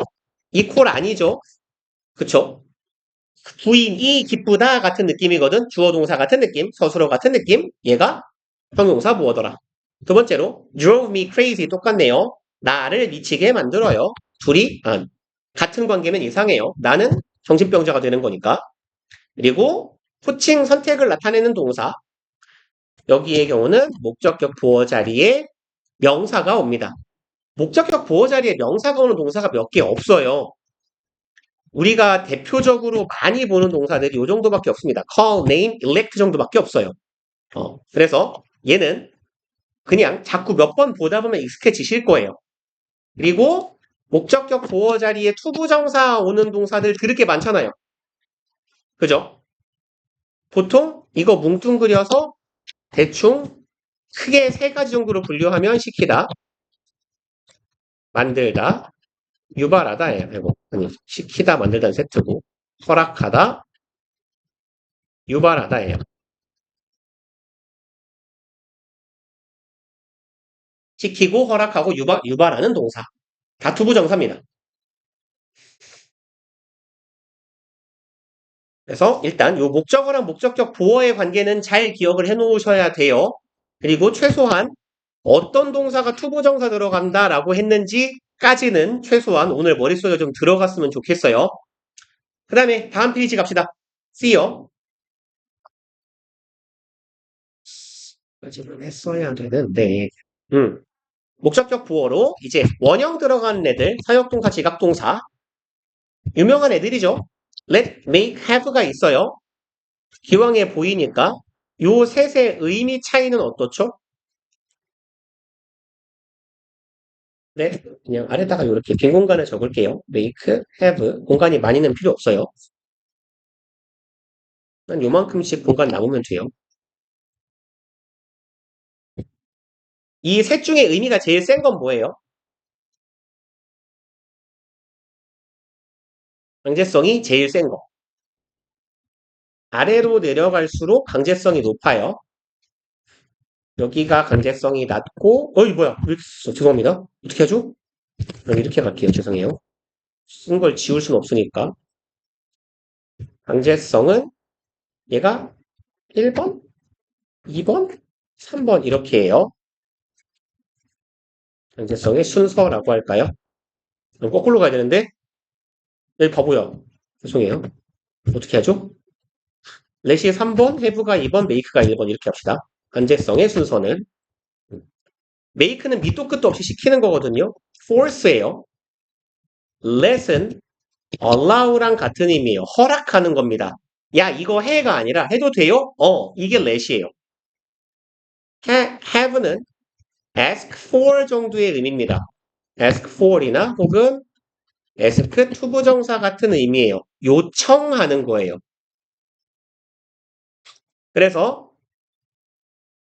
[SPEAKER 1] 이퀄 아니죠? 그쵸? 부인이 기쁘다 같은 느낌이거든. 주어 동사 같은 느낌, 서술어 같은 느낌. 얘가 형용사 보어더라. 두 번째로 drove me crazy 똑같네요. 나를 미치게 만들어요. 둘이 같은 관계면 이상해요. 나는 정신병자가 되는 거니까. 그리고 호칭 선택을 나타내는 동사. 여기의 경우는 목적격 보어 자리에 명사가 옵니다. 목적격 보어 자리에 명사가 오는 동사가 몇 개 없어요. 우리가 대표적으로 많이 보는 동사들이 이 정도밖에 없습니다. call, name, elect 정도밖에 없어요. 그래서 얘는 그냥 자꾸 몇 번 보다 보면 익숙해지실 거예요. 그리고 목적격 보어 자리에 투부정사 오는 동사들 그렇게 많잖아요. 그죠? 보통 이거 뭉뚱그려서 대충 크게 세 가지 정도로 분류하면 시키다, 만들다, 유발하다예요. 아니, 시키다, 만들다는 세트고 허락하다, 유발하다예요. 시키고 허락하고 유발하는 동사. 다 투부정사입니다. 그래서 일단 요 목적어랑 목적격 보어의 관계는 잘 기억을 해 놓으셔야 돼요. 그리고 최소한 어떤 동사가 투부정사 들어간다라고 했는지까지는 최소한 오늘 머릿속에 좀 들어갔으면 좋겠어요. 그 다음에 다음 페이지 갑시다. C요. 까지는 했어야 되는데 목적격 보어로 이제 원형 들어가는 애들 사역동사, 지각동사 유명한 애들이죠. let, make, have가 있어요. 기왕에 보이니까 요 셋의 의미 차이는 어떻죠? 네, 그냥 아래다가 이렇게 빈 공간을 적을게요. make, have 공간이 많이는 필요 없어요. 한 요만큼씩 공간 남으면 돼요. 이 셋 중에 의미가 제일 센 건 뭐예요? 강제성이 제일 센 거. 아래로 내려갈수록 강제성이 높아요. 여기가 강제성이 낮고, 어이, 뭐야, 왜 이렇게 썼어? 죄송합니다. 어떻게 하죠? 그럼 이렇게 갈게요. 죄송해요. 쓴 걸 지울 순 없으니까. 강제성은 얘가 1번? 2번? 3번 이렇게 해요. 현재성의 순서라고 할까요? 그럼 거꾸로 가야 되는데 여기 바보야. 죄송해요. 어떻게 하죠? 렛이 3번, have가 2번, make가 1번 이렇게 합시다. 현재성의 순서는 make는 밑도 끝도 없이 시키는 거거든요. force예요. let은 allow랑 같은 의미예요. 허락하는 겁니다. 야, 이거 해가 아니라 해도 돼요? 이게 let이에요. have는 ask for 정도의 의미입니다. ask for이나 혹은 ask 투부정사 같은 의미예요. 요청하는 거예요. 그래서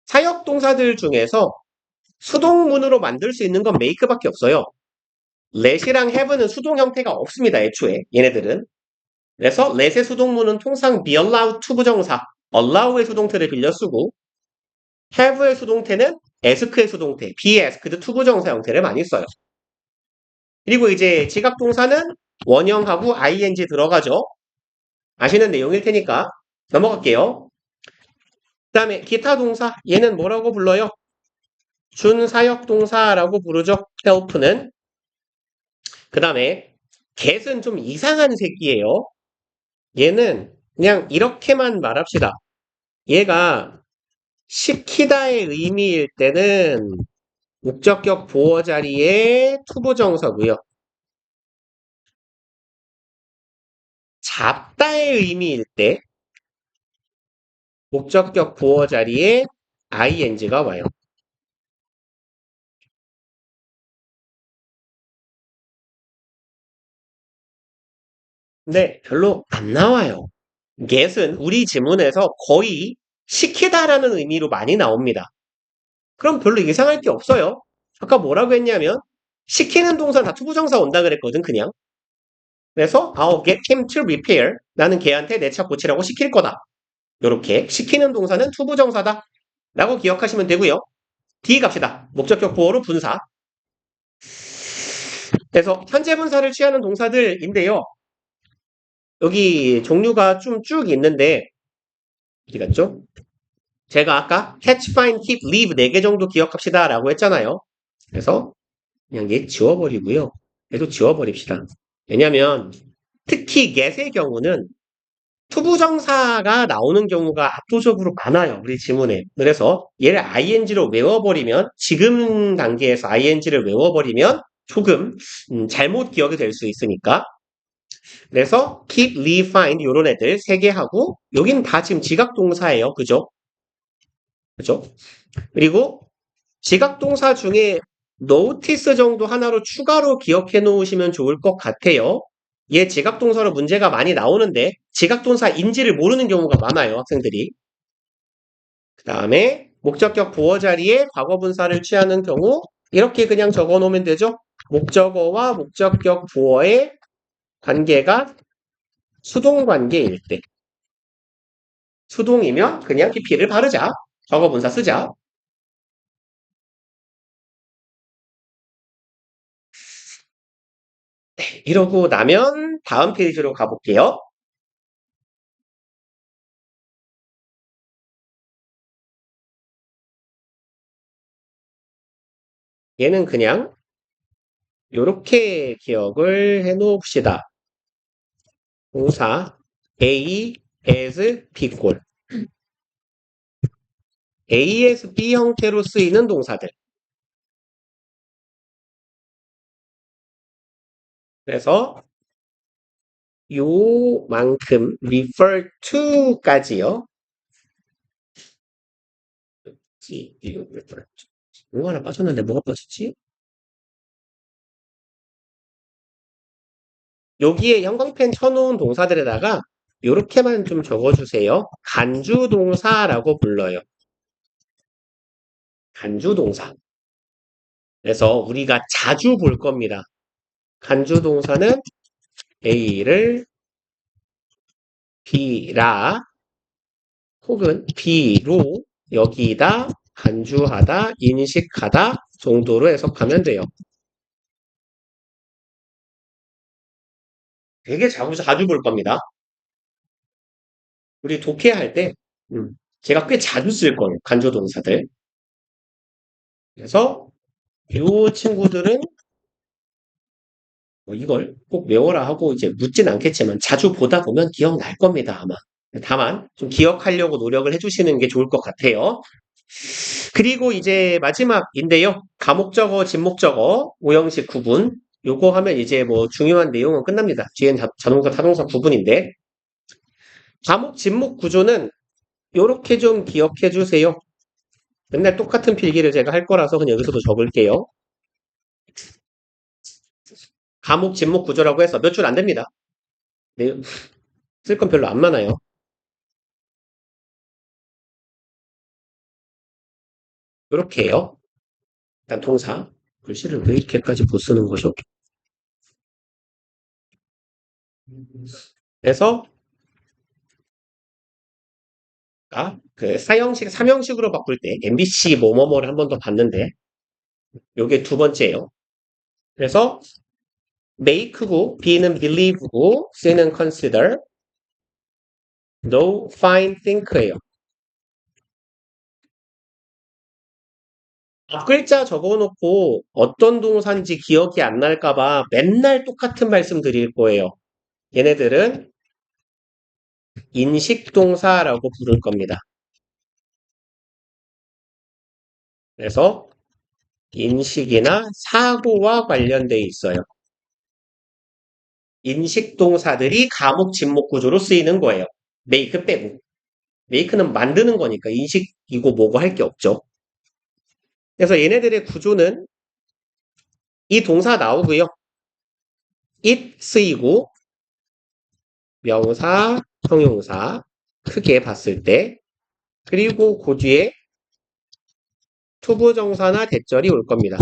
[SPEAKER 1] 사역 동사들 중에서 수동문으로 만들 수 있는 건 make밖에 없어요. let이랑 have는 수동 형태가 없습니다. 애초에 얘네들은. 그래서 let의 수동문은 통상 be allowed 투부정사, allow의 수동태를 빌려 쓰고 have의 수동태는 ask의 수동태, be asked 투부정사 형태를 많이 써요. 그리고 이제 지각동사는 원형하고 ing 들어가죠. 아시는 내용일 테니까 넘어갈게요. 그 다음에 기타 동사 얘는 뭐라고 불러요? 준사역 동사라고 부르죠. help는. 그 다음에 get은 좀 이상한 새끼예요. 얘는 그냥 이렇게만 말합시다. 얘가 시키다의 의미일 때는 목적격 보어 자리에 투부정사고요. 잡다의 의미일 때 목적격 보어 자리에 ing가 와요. 근데 별로 안 나와요. get은 우리 지문에서 거의 시키다라는 의미로 많이 나옵니다. 그럼 별로 이상할 게 없어요. 아까 뭐라고 했냐면 시키는 동사 다 투부정사 온다 그랬거든 그냥. 그래서 I'll get him to repair. 나는 걔한테 내 차 고치라고 시킬 거다. 이렇게 시키는 동사는 투부정사다. 라고 기억하시면 되고요. D 갑시다. 목적격 보어로 분사. 그래서 현재 분사를 취하는 동사들인데요. 여기 종류가 좀 쭉 있는데 어디 갔죠? 제가 아까 catch, find, keep, leave 4개 정도 기억합시다 라고 했잖아요. 그래서 그냥 얘 지워버리고요. 얘도 지워버립시다. 왜냐면 특히 get의 경우는 투부정사가 나오는 경우가 압도적으로 많아요. 우리 지문에. 그래서 얘를 ing로 외워버리면 지금 단계에서 ing를 외워버리면 조금 잘못 기억이 될 수 있으니까 그래서 keep, leave, find 이런 애들 3개 하고 여긴 다 지금 지각동사예요. 그죠? 그죠? 그리고 지각동사 중에 notice 정도 하나로 추가로 기억해 놓으시면 좋을 것 같아요. 얘 지각동사로 문제가 많이 나오는데 지각동사인지를 모르는 경우가 많아요. 학생들이. 그 다음에 목적격 보어 자리에 과거분사를 취하는 경우 이렇게 그냥 적어 놓으면 되죠. 목적어와 목적격 보어의 관계가 수동관계일 때. 수동이면 그냥 PP를 바르자. 과거분사 쓰자. 이러고 나면 다음 페이지로 가볼게요. 얘는 그냥 이렇게 기억을 해 놓읍시다. 동사 A as B꼴. A as B 형태로 쓰이는 동사들. 그래서 요만큼 refer to까지요. 뭐 하나 빠졌는데 뭐가 빠졌지? 여기에 형광펜 쳐놓은 동사들에다가 요렇게만 좀 적어주세요. 간주동사라고 불러요. 간주동사. 그래서 우리가 자주 볼 겁니다. 간주동사는 A를 B라 혹은 B로 여기다 간주하다, 인식하다 정도로 해석하면 돼요. 되게 자주 볼 겁니다. 우리 독해할 때 제가 꽤 자주 쓸 거예요. 간주동사들. 그래서 이 친구들은 뭐 이걸 꼭 외워라 하고 이제 묻진 않겠지만 자주 보다 보면 기억날 겁니다, 아마. 다만 좀 기억하려고 노력을 해주시는 게 좋을 것 같아요. 그리고 이제 마지막인데요. 가목적어, 진목적어, 오형식 구분. 요거 하면 이제 뭐 중요한 내용은 끝납니다. 뒤엔 자동사, 타동사 구분인데. 가목, 진목 구조는 요렇게 좀 기억해 주세요. 맨날 똑같은 필기를 제가 할 거라서 그냥 여기서도 적을게요. 가목, 진목 구조라고 해서 몇 줄 안 됩니다. 네, 쓸 건 별로 안 많아요. 요렇게 해요. 일단 동사. 글씨를 왜 이렇게까지 못 쓰는 것이죠? 그래서 그 사형식, 삼형식으로 바꿀 때 MBC 뭐뭐뭐를 한 번 더 봤는데 요게 두 번째예요. 그래서 make고 B는 believe고 C는 consider, know, find, think예요. 앞 글자 적어놓고 어떤 동사인지 기억이 안 날까봐 맨날 똑같은 말씀 드릴 거예요. 얘네들은 인식동사라고 부를 겁니다. 그래서 인식이나 사고와 관련돼 있어요. 인식동사들이 가목, 진목 구조로 쓰이는 거예요. make 빼고. make는 만드는 거니까 인식이고 뭐고 할 게 없죠. 그래서 얘네들의 구조는 이 동사 나오고요. it 쓰이고 명사, 형용사 크게 봤을 때 그리고 그 뒤에 투부정사나 대절이 올 겁니다.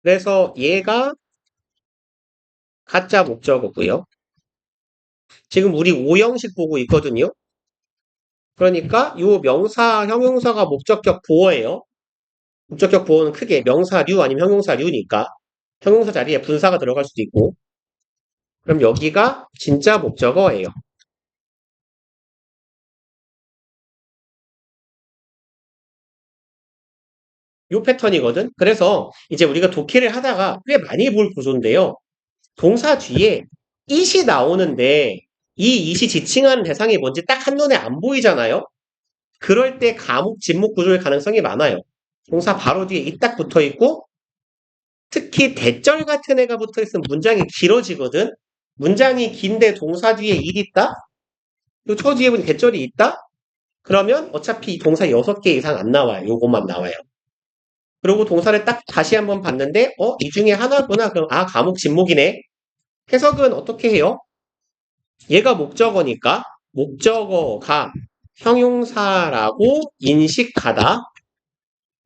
[SPEAKER 1] 그래서 얘가 가짜 목적어고요. 지금 우리 오형식 보고 있거든요. 그러니까 이 명사, 형용사가 목적격 보어예요. 목적격 보어는 크게 명사류 아니면 형용사류니까 형용사 자리에 분사가 들어갈 수도 있고 그럼 여기가 진짜 목적어예요. 요 패턴이거든. 그래서 이제 우리가 독해를 하다가 꽤 많이 볼 구조인데요. 동사 뒤에 it이 나오는데 이 it이 지칭하는 대상이 뭔지 딱 한눈에 안 보이잖아요. 그럴 때 가목, 진목 구조일 가능성이 많아요. 동사 바로 뒤에 it 딱 붙어 있고 특히 대절 같은 애가 붙어 있으면 문장이 길어지거든. 문장이 긴데 동사 뒤에 it 있다? 요 초 뒤에 보니 대절이 있다? 그러면 어차피 동사 6개 이상 안 나와요. 요것만 나와요. 그리고 동사를 딱 다시 한번 봤는데 이 중에 하나구나. 그럼 가목, 진목이네. 해석은 어떻게 해요? 얘가 목적어니까 목적어가 형용사라고 인식하다.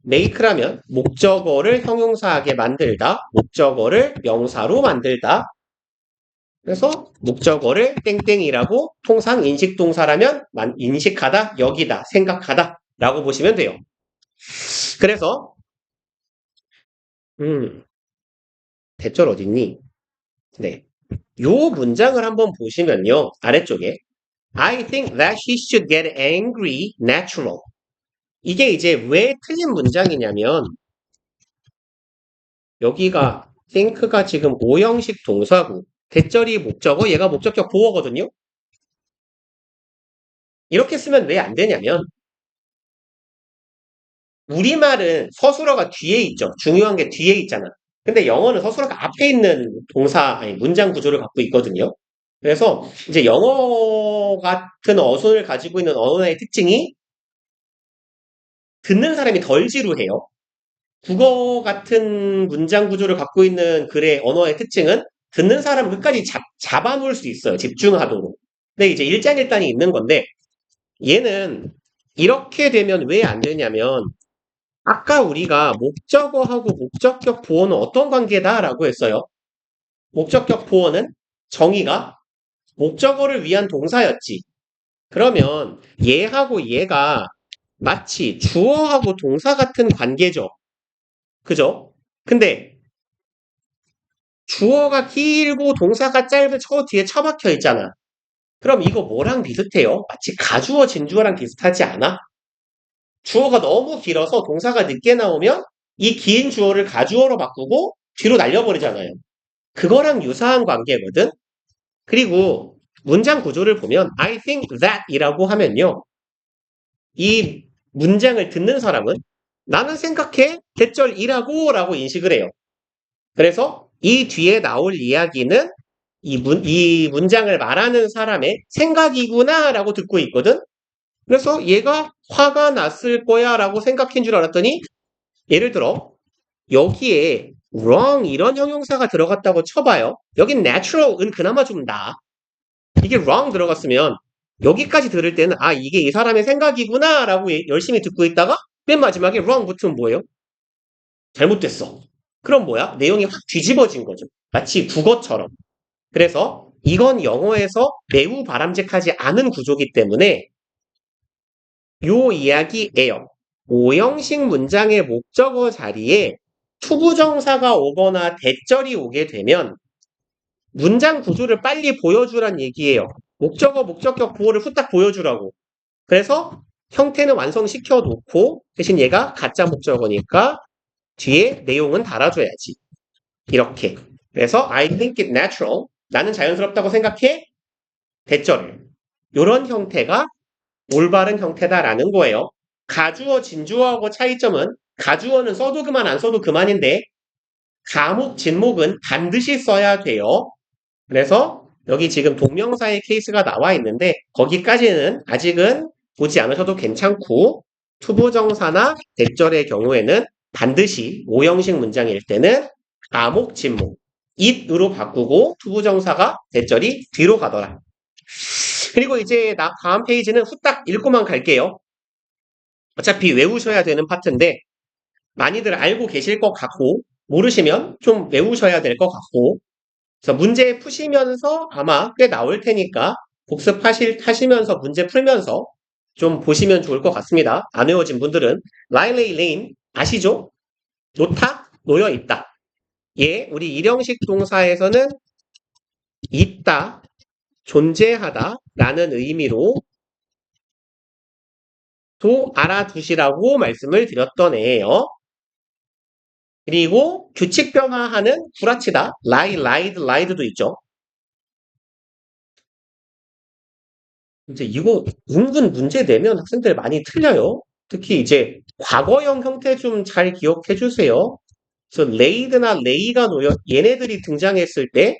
[SPEAKER 1] make라면 목적어를 형용사하게 만들다. 목적어를 명사로 만들다. 그래서 목적어를 땡땡이라고 통상 인식동사라면 인식하다, 여기다, 생각하다 라고 보시면 돼요. 그래서 대절 어딨니? 네. 요 문장을 한번 보시면요. 아래쪽에 I think that she should get angry natural. 이게 이제 왜 틀린 문장이냐면 여기가 think가 지금 오형식 동사고 대절이 목적어, 얘가 목적격 보어거든요. 이렇게 쓰면 왜 안 되냐면 우리말은 서술어가 뒤에 있죠. 중요한 게 뒤에 있잖아. 근데 영어는 서술어가 앞에 있는 동사, 아니 문장 구조를 갖고 있거든요. 그래서 이제 영어 같은 어순을 가지고 있는 언어의 특징이 듣는 사람이 덜 지루해요. 국어 같은 문장 구조를 갖고 있는 글의 언어의 특징은 듣는 사람을 끝까지 잡아놓을 수 있어요. 집중하도록. 근데 이제 일장일단이 있는 건데 얘는 이렇게 되면 왜 안 되냐면 아까 우리가 목적어하고 목적격 보어는 어떤 관계다라고 했어요. 목적격 보어는 정의가 목적어를 위한 동사였지. 그러면 얘하고 얘가 마치 주어하고 동사 같은 관계죠. 그죠? 근데 주어가 길고 동사가 짧은 저 뒤에 처박혀 있잖아. 그럼 이거 뭐랑 비슷해요? 마치 가주어, 진주어랑 비슷하지 않아? 주어가 너무 길어서 동사가 늦게 나오면 이 긴 주어를 가주어로 바꾸고 뒤로 날려버리잖아요. 그거랑 유사한 관계거든? 그리고 문장 구조를 보면 I think that 이라고 하면요. 이 문장을 듣는 사람은 나는 생각해 대절이라고 라고 인식을 해요. 그래서 이 뒤에 나올 이야기는 이 문장을 말하는 사람의 생각이구나 라고 듣고 있거든. 그래서 얘가 화가 났을 거야 라고 생각한 줄 알았더니 예를 들어 여기에 wrong 이런 형용사가 들어갔다고 쳐봐요. 여긴 natural은 그나마 좀 나아. 이게 wrong 들어갔으면 여기까지 들을 때는 아 이게 이 사람의 생각이구나 라고 열심히 듣고 있다가 맨 마지막에 wrong 붙으면 뭐예요? 잘못됐어. 그럼 뭐야? 내용이 확 뒤집어진 거죠. 마치 국어처럼. 그래서 이건 영어에서 매우 바람직하지 않은 구조기 때문에 요 이야기예요. 오형식 문장의 목적어 자리에 투부정사가 오거나 대절이 오게 되면 문장 구조를 빨리 보여주란 얘기예요. 목적어, 목적격 보호를 후딱 보여주라고. 그래서 형태는 완성시켜 놓고 대신 얘가 가짜 목적어니까 뒤에 내용은 달아줘야지. 이렇게. 그래서 I think it natural. 나는 자연스럽다고 생각해. 대절을. 이런 형태가 올바른 형태다라는 거예요. 가주어, 진주어하고 차이점은 가주어는 써도 그만 안 써도 그만인데 가목, 진목은 반드시 써야 돼요. 그래서 여기 지금 동명사의 케이스가 나와 있는데 거기까지는 아직은 보지 않으셔도 괜찮고 투부정사나 대절의 경우에는 반드시 오형식 문장일 때는 가목, 진목, it으로 바꾸고 투부정사가 대절이 뒤로 가더라. 그리고 이제 다음 페이지는 후딱 읽고만 갈게요. 어차피 외우셔야 되는 파트인데 많이들 알고 계실 것 같고 모르시면 좀 외우셔야 될 것 같고 그래서 문제 푸시면서 아마 꽤 나올 테니까 복습하시면서 문제 풀면서 좀 보시면 좋을 것 같습니다. 안 외워진 분들은 라일레이 레인 아시죠? 놓다, 놓여 있다. 예, 우리 일형식 동사에서는 있다, 존재하다 라는 의미로 도 알아두시라고 말씀을 드렸던 애예요. 그리고 규칙 변화하는 구라치다, lie, lied, lied도 있죠. 이제 이거 은근 문제 내면 학생들 많이 틀려요. 특히 이제 과거형 형태 좀 잘 기억해 주세요. 그래서 레이드나 레이가 놓여 얘네들이 등장했을 때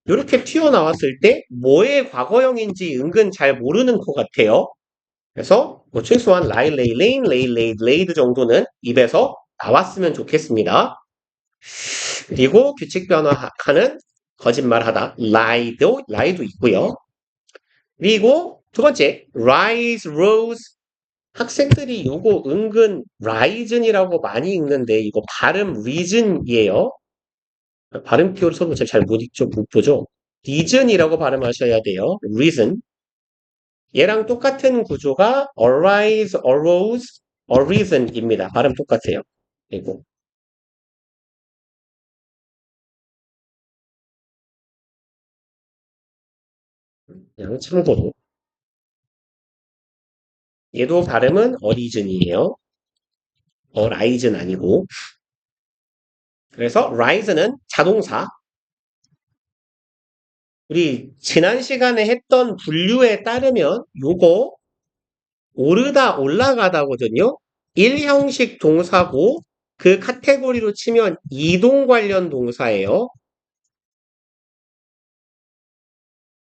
[SPEAKER 1] 이렇게 튀어나왔을 때 뭐의 과거형인지 은근 잘 모르는 것 같아요. 그래서 뭐 최소한 라이, 레이, 레인, 레이, 레이드, 레이드 정도는 입에서 나왔으면 좋겠습니다. 그리고 규칙 변화하는 거짓말하다, 라이도 있고요. 그리고 두 번째, rise, rose. 학생들이 이거 은근 risen이라고 많이 읽는데 이거 발음 reason이에요. 발음 키워를 서로 잘 못 읽죠, 못 보죠. reason이라고 발음하셔야 돼요. reason. 얘랑 똑같은 구조가 arise, arose, arisen.입니다. 발음 똑같아요. 그리고 그냥 참고로 얘도 발음은 origin이에요. arisen 아니고. 그래서 rise는 자동사. 우리 지난 시간에 했던 분류에 따르면 요거 오르다 올라가다거든요. 1형식 동사고 그 카테고리로 치면 이동 관련 동사예요.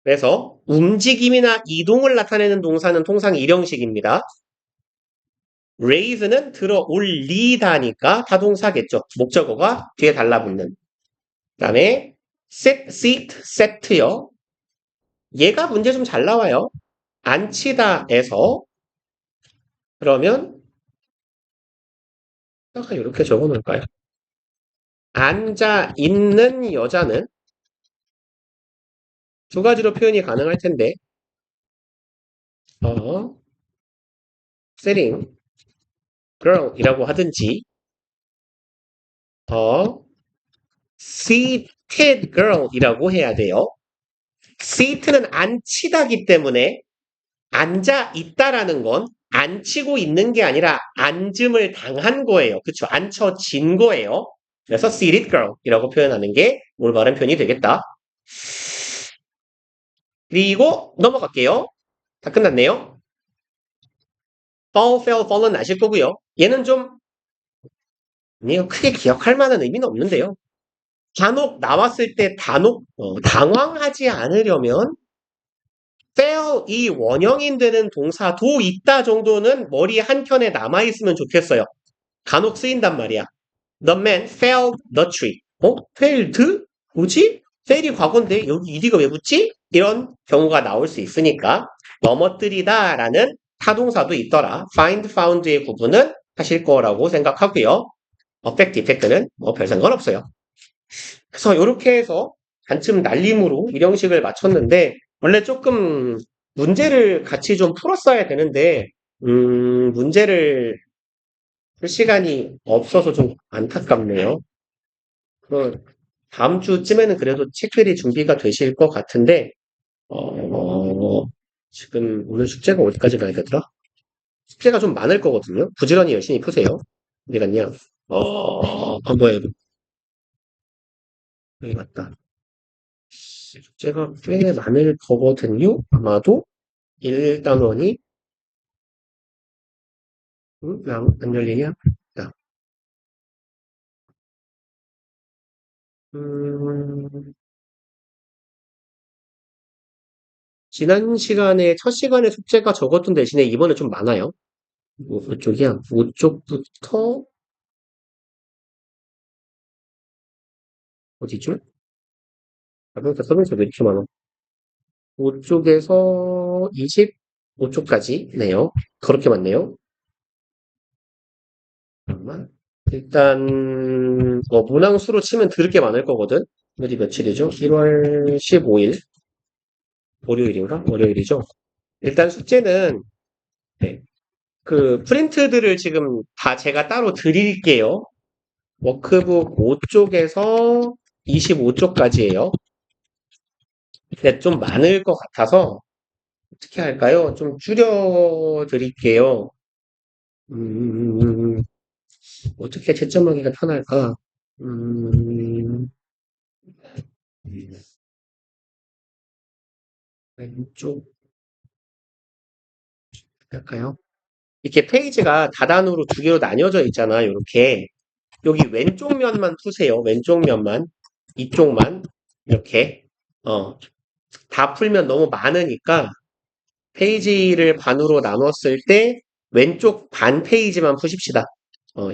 [SPEAKER 1] 그래서 움직임이나 이동을 나타내는 동사는 통상 1형식입니다. raise는 들어 올리다니까 타동사겠죠. 목적어가 뒤에 달라붙는. 그 다음에 sit, seat, set요. 얘가 문제 좀 잘 나와요. 앉히다에서 그러면 이렇게 적어 놓을까요? 앉아 있는 여자는 두 가지로 표현이 가능할 텐데, sitting girl이라고 하든지, seat seated girl이라고 해야 돼요. seat는 앉히다기 때문에 앉아 있다라는 건 앉히고 있는 게 아니라 앉음을 당한 거예요. 그쵸? 앉혀진 거예요. 그래서 seated girl이라고 표현하는 게 올바른 표현이 되겠다. 그리고 넘어갈게요. 다 끝났네요. fall, fell, fallen 아실 거고요. 얘는 좀 아니요, 크게 기억할 만한 의미는 없는데요. 간혹 나왔을 때 당황하지 않으려면 fail이 원형인 되는 동사도 있다 정도는 머리 한켠에 남아있으면 좋겠어요. 간혹 쓰인단 말이야. The man failed the tree. failed? 뭐지? fail이 과거인데 여기 ed가 왜 붙지? 이런 경우가 나올 수 있으니까 넘어뜨리다 라는 타동사도 있더라. find, found의 구분은 하실 거라고 생각하고요. affect, effect는 뭐 별 상관없어요. 그래서 이렇게 해서 반쯤 날림으로 일형식을 마쳤는데 원래 조금 문제를 같이 좀 풀었어야 되는데 문제를 풀 시간이 없어서 좀 안타깝네요. 다음 주쯤에는 그래도 책들이 준비가 되실 것 같은데 지금 오늘 숙제가 어디까지 가야 되더라? 숙제가 좀 많을 거거든요. 부지런히 열심히 푸세요. 어디 갔냐? 뭐야, 여기 맞다. 숙제가 꽤 많을 거거든요. 아마도 1단원이 안 열리냐? 자, 음, 지난 시간에 첫 시간에 숙제가 적었던 대신에 이번에 좀 많아요. 이쪽이야. 5쪽부터 어디죠? 가볍게 써면서 왜 이렇게 많아? 5쪽에서 25쪽까지네요. 그렇게 많네요. 잠깐만. 일단 문항수로 치면 드럽게 많을 거거든. 어디 며칠이죠? 1월 15일 월요일인가? 월요일이죠. 일단 숙제는 네, 그 프린트들을 지금 다 제가 따로 드릴게요. 워크북 5쪽에서 25쪽까지예요. 근데 좀 많을 것 같아서 어떻게 할까요? 좀 줄여 드릴게요. 음, 어떻게 채점하기가 편할까? 음, 왼쪽 할까요? 이렇게 페이지가 다단으로 두 개로 나뉘어져 있잖아요. 이렇게 여기 왼쪽 면만 푸세요. 왼쪽 면만 이쪽만 이렇게 다 풀면 너무 많으니까 페이지를 반으로 나눴을 때 왼쪽 반 페이지만 푸십시다.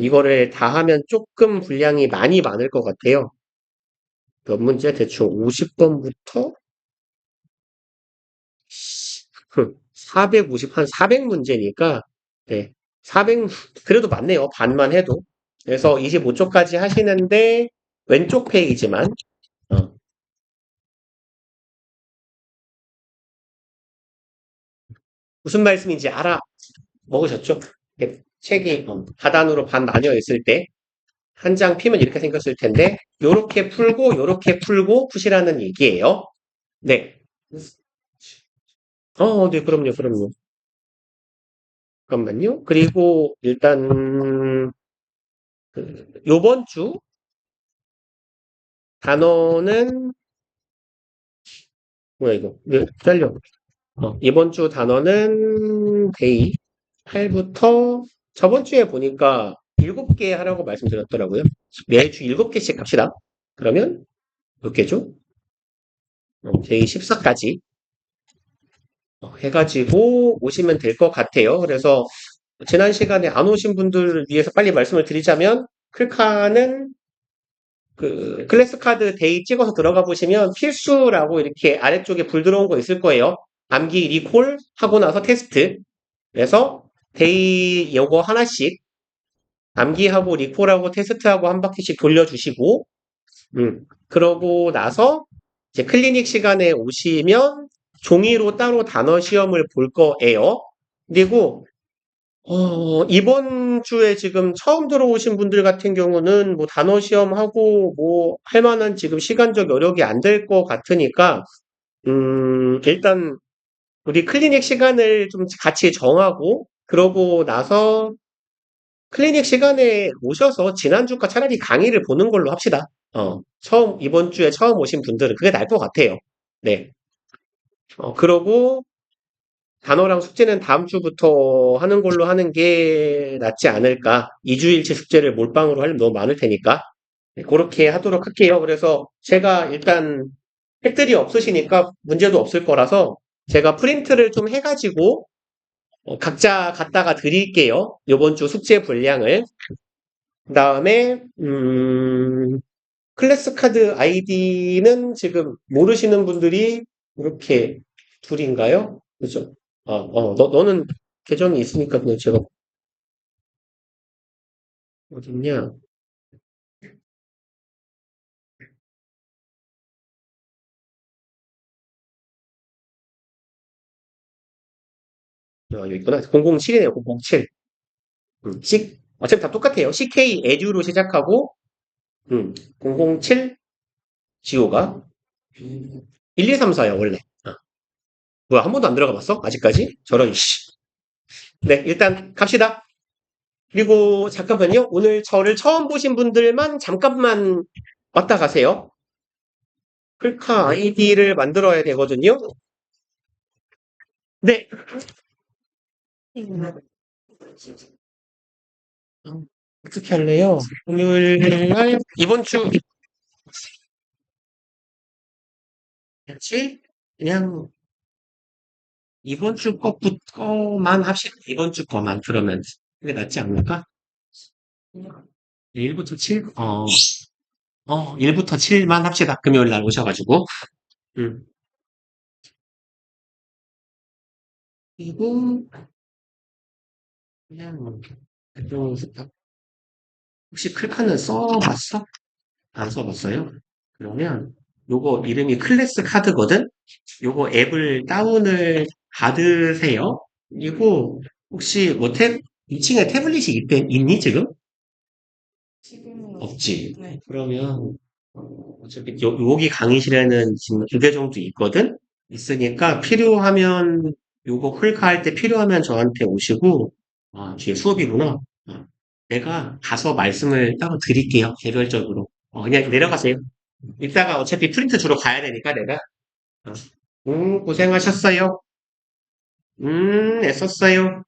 [SPEAKER 1] 이거를 다 하면 조금 분량이 많이 많을 것 같아요. 몇 문제? 대충 50번부터 450, 한 400문제니까, 네, 400, 그래도 많네요. 반만 해도. 그래서 25쪽까지 하시는데, 왼쪽 페이지만, 어, 무슨 말씀인지 알아 먹으셨죠? 이렇게 책이 하단으로 반 나뉘어 있을 때, 한 장 피면 이렇게 생겼을 텐데, 요렇게 풀고, 요렇게 풀고 푸시라는 얘기예요. 네. 네, 그럼요, 그럼요. 잠깐만요. 그리고 일단 요번 주 단어는 뭐야 이거? 왜 잘려? 이번 주 단어는 데이 8부터 저번 주에 보니까 7개 하라고 말씀드렸더라고요. 매주 7개씩 합시다. 그러면 몇 개죠? 데이 14까지 해가지고 오시면 될 것 같아요. 그래서 지난 시간에 안 오신 분들을 위해서 빨리 말씀을 드리자면 클카는 그 클래스 카드 데이 찍어서 들어가 보시면 필수라고 이렇게 아래쪽에 불 들어온 거 있을 거예요. 암기 리콜 하고 나서 테스트. 그래서 데이 요거 하나씩 암기하고 리콜하고 테스트하고 한 바퀴씩 돌려주시고 그러고 나서 이제 클리닉 시간에 오시면 종이로 따로 단어 시험을 볼 거예요. 그리고 이번 주에 지금 처음 들어오신 분들 같은 경우는 뭐 단어 시험하고 뭐 할 만한 지금 시간적 여력이 안 될 것 같으니까, 일단 우리 클리닉 시간을 좀 같이 정하고, 그러고 나서 클리닉 시간에 오셔서 지난주과 차라리 강의를 보는 걸로 합시다. 이번 주에 처음 오신 분들은 그게 나을 것 같아요. 네. 그러고 단어랑 숙제는 다음 주부터 하는 걸로 하는 게 낫지 않을까. 2주일치 숙제를 몰빵으로 하려면 너무 많을 테니까. 네, 그렇게 하도록 할게요. 그래서 제가 일단 책들이 없으시니까 문제도 없을 거라서 제가 프린트를 좀 해가지고 각자 갖다가 드릴게요. 요번 주 숙제 분량을. 그 다음에, 클래스 카드 아이디는 지금 모르시는 분들이 이렇게 둘인가요? 그죠? 너는 계정이 있으니까 그냥 제가 어딨냐? 여기 있구나. 007이네요, 007. 어차피 다 똑같아요. CK 에듀로 시작하고, 007 지호가 1, 2, 3, 4요, 원래. 뭐야, 한 번도 안 들어가 봤어? 아직까지? 저런, 씨. 네, 일단 갑시다. 그리고 잠깐만요. 오늘 저를 처음 보신 분들만 잠깐만 왔다 가세요. 클카 아이디를 만들어야 되거든요. 네. 어떻게 할래요? 오늘 날 이번 주 같이 그냥 이번 주 거만 합시다. 이번 주 거만 그러면 그게 낫지 않을까? 1부터 7? 1부터 7만 합시다. 금요일 날 오셔가지고. 음. 그리고 그냥 좀 혹시 클카는 써봤어? 안 써봤어요? 그러면 요거 이름이 클래스 카드거든? 요거 앱을 다운을 받으세요. 그리고 혹시 뭐 2층에 태블릿이 있니 지금? 없지. 그러면 어차피 여기 강의실에는 지금 2개 정도 있거든? 있으니까 필요하면 요거 클카할 때 필요하면 저한테 오시고 뒤에 수업이구나. 내가 가서 말씀을 따로 드릴게요. 개별적으로. 그냥 내려가세요. 이따가 어차피 프린트 주러 가야 되니까 내가. 어. 고생하셨어요. 애썼어요.